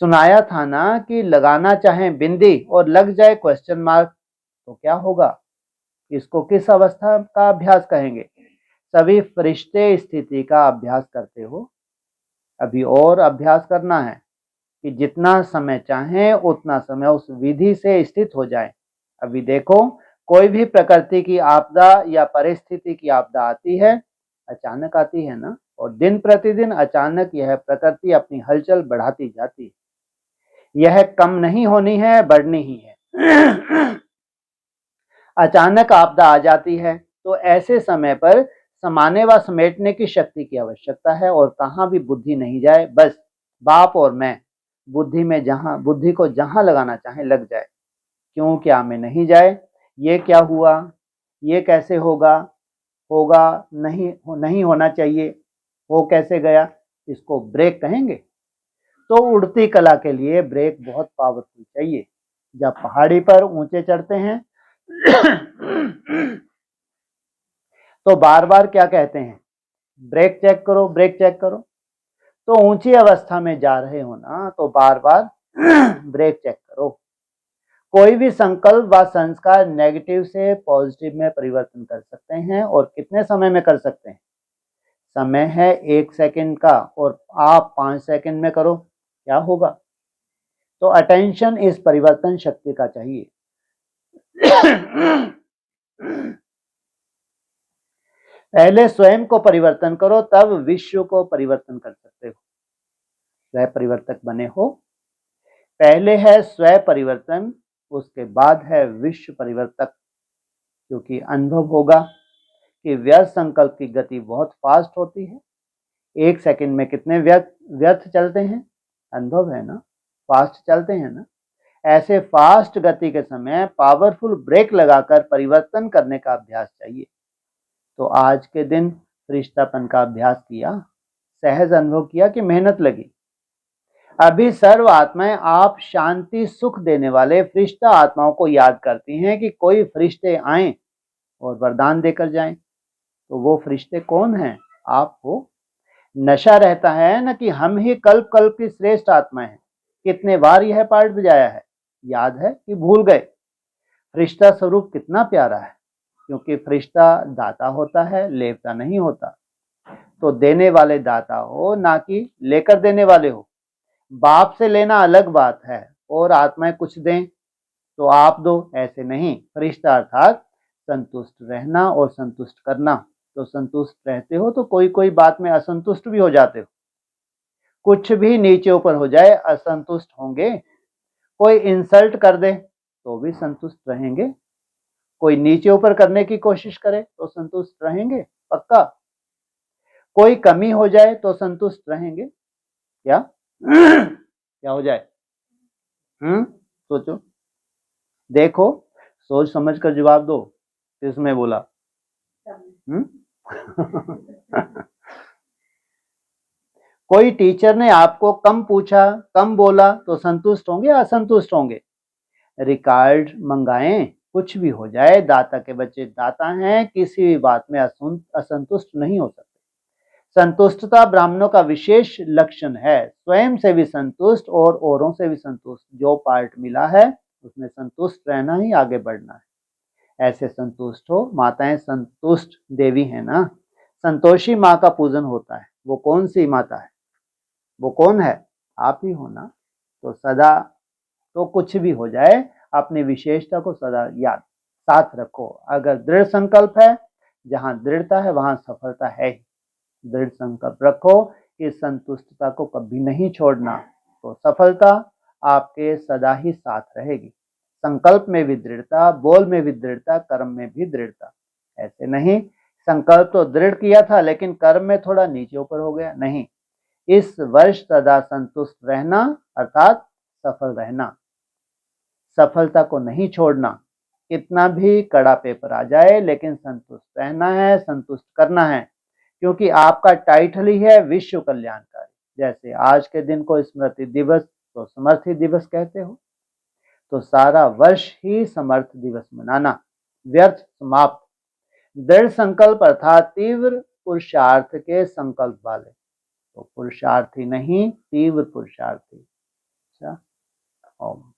सुनाया था ना कि लगाना चाहे बिंदी और लग जाए क्वेश्चन मार्क, तो क्या होगा? इसको किस अवस्था का अभ्यास कहेंगे? सभी फरिश्ते स्थिति का अभ्यास करते हो। अभी और अभ्यास करना है कि जितना समय चाहें उतना समय उस विधि से स्थित हो जाएं। अभी देखो, कोई भी प्रकृति की आपदा या परिस्थिति की आपदा आती है, अचानक आती है ना, और दिन प्रतिदिन अचानक यह प्रकृति अपनी हलचल बढ़ाती जाती है। यह कम नहीं होनी है, बढ़नी ही है। अचानक आपदा आ जाती है तो ऐसे समय पर समाने व समेटने की शक्ति की आवश्यकता है, और कहाँ भी बुद्धि नहीं जाए, बस बाप और मैं बुद्धि को जहां लगाना चाहे लग जाए। क्यों क्या में नहीं जाए, ये क्या हुआ, ये कैसे होगा, होगा नहीं होना चाहिए, हो कैसे गया, इसको ब्रेक कहेंगे। तो उड़ती कला के लिए ब्रेक बहुत पावरफुल चाहिए। जब पहाड़ी पर ऊंचे चढ़ते हैं तो बार बार क्या कहते हैं? ब्रेक चेक करो, ब्रेक चेक करो। तो ऊंची अवस्था में जा रहे हो ना, तो बार बार ब्रेक चेक करो। कोई भी संकल्प व संस्कार नेगेटिव से पॉजिटिव में परिवर्तन कर सकते हैं, और कितने समय में कर सकते हैं? समय है 1 सेकंड का, और आप 5 सेकंड में करो, क्या होगा? तो अटेंशन इस परिवर्तन शक्ति का चाहिए। पहले स्वयं को परिवर्तन करो, तब विश्व को परिवर्तन कर सकते हो। स्वयं परिवर्तक बने हो। पहले है स्वयं परिवर्तन, उसके बाद है विश्व परिवर्तक। क्योंकि अनुभव होगा कि व्यर्थ संकल्प की गति बहुत फास्ट होती है। 1 सेकंड में कितने व्यर्थ चलते हैं? अनुभव है ना, फास्ट चलते हैं ना। ऐसे फास्ट गति के समय पावरफुल ब्रेक लगाकर परिवर्तन करने का अभ्यास चाहिए। तो आज के दिन फरिश्तापन का अभ्यास किया, सहज अनुभव किया कि मेहनत लगी। अभी सर्व आत्माएं आप शांति सुख देने वाले फरिश्ता आत्माओं को याद करती हैं कि कोई फरिश्ते आए और वरदान देकर जाएं। तो वो फरिश्ते कौन हैं? आप हो। नशा रहता है न कि हम ही कल्प कल्प की श्रेष्ठ आत्मा हैं। कितने बार यह पार्ट बजाया है, याद है कि भूल गए? फरिश्ता स्वरूप कितना प्यारा है, क्योंकि फरिश्ता दाता होता है, लेवता नहीं होता। तो देने वाले दाता हो, ना कि लेकर देने वाले हो। बाप से लेना अलग बात है, और आत्माएं कुछ दें तो आप दो, ऐसे नहीं। फरिश्ता अर्थात संतुष्ट रहना और संतुष्ट करना। तो संतुष्ट रहते हो तो कोई कोई बात में असंतुष्ट भी हो जाते हो। कुछ भी नीचे ऊपर हो जाए असंतुष्ट होंगे। कोई इंसल्ट कर दे तो भी संतुष्ट रहेंगे। कोई नीचे ऊपर करने की कोशिश करे तो संतुष्ट रहेंगे पक्का। कोई कमी हो जाए तो संतुष्ट रहेंगे क्या? क्या हो जाए? सोचो, देखो, सोच समझ कर जवाब दो। किसमें बोला? कोई टीचर ने आपको कम पूछा, कम बोला तो संतुष्ट होंगे या असंतुष्ट होंगे? रिकॉर्ड मंगाएं, कुछ भी हो जाए, दाता के बच्चे दाता हैं, किसी भी बात में असंतुष्ट नहीं हो सकते। संतुष्टता ब्राह्मणों का विशेष लक्षण है। स्वयं से भी संतुष्ट और औरों से भी संतुष्ट। जो पार्ट मिला है उसमें संतुष्ट रहना ही आगे बढ़ना है। ऐसे संतुष्ट हो। माताएं संतुष्ट देवी है ना, संतोषी माँ का पूजन होता है। वो कौन सी माता है, वो कौन है, आप ही हो ना। तो सदा, तो कुछ भी हो जाए अपनी विशेषता को सदा याद साथ रखो। अगर दृढ़ संकल्प है, जहां दृढ़ता है वहां सफलता है ही। दृढ़ संकल्प रखो कि संतुष्टता को कभी नहीं छोड़ना, तो सफलता आपके सदा ही साथ रहेगी। संकल्प में भी दृढ़ता, बोल में भी दृढ़ता, कर्म में भी दृढ़ता। ऐसे नहीं संकल्प तो दृढ़ किया था लेकिन कर्म में थोड़ा नीचे ऊपर हो गया, नहीं। इस वर्ष सदा संतुष्ट रहना अर्थात सफल रहना, सफलता को नहीं छोड़ना। कितना भी कड़ा पेपर आ जाए लेकिन संतुष्ट रहना है, संतुष्ट करना है, क्योंकि आपका टाइटल ही है विश्व कल्याणकारी। जैसे आज के दिन को स्मृति दिवस तो समर्थी दिवस कहते हो, तो सारा वर्ष ही समर्थ दिवस मनाना व्यर्थ समाप्त। दृढ़ संकल्प अर्थात तीव्र पुरुषार्थ के संकल्प वाले, तो पुरुषार्थी नहीं तीव्र पुरुषार्थी। अच्छा, ओम।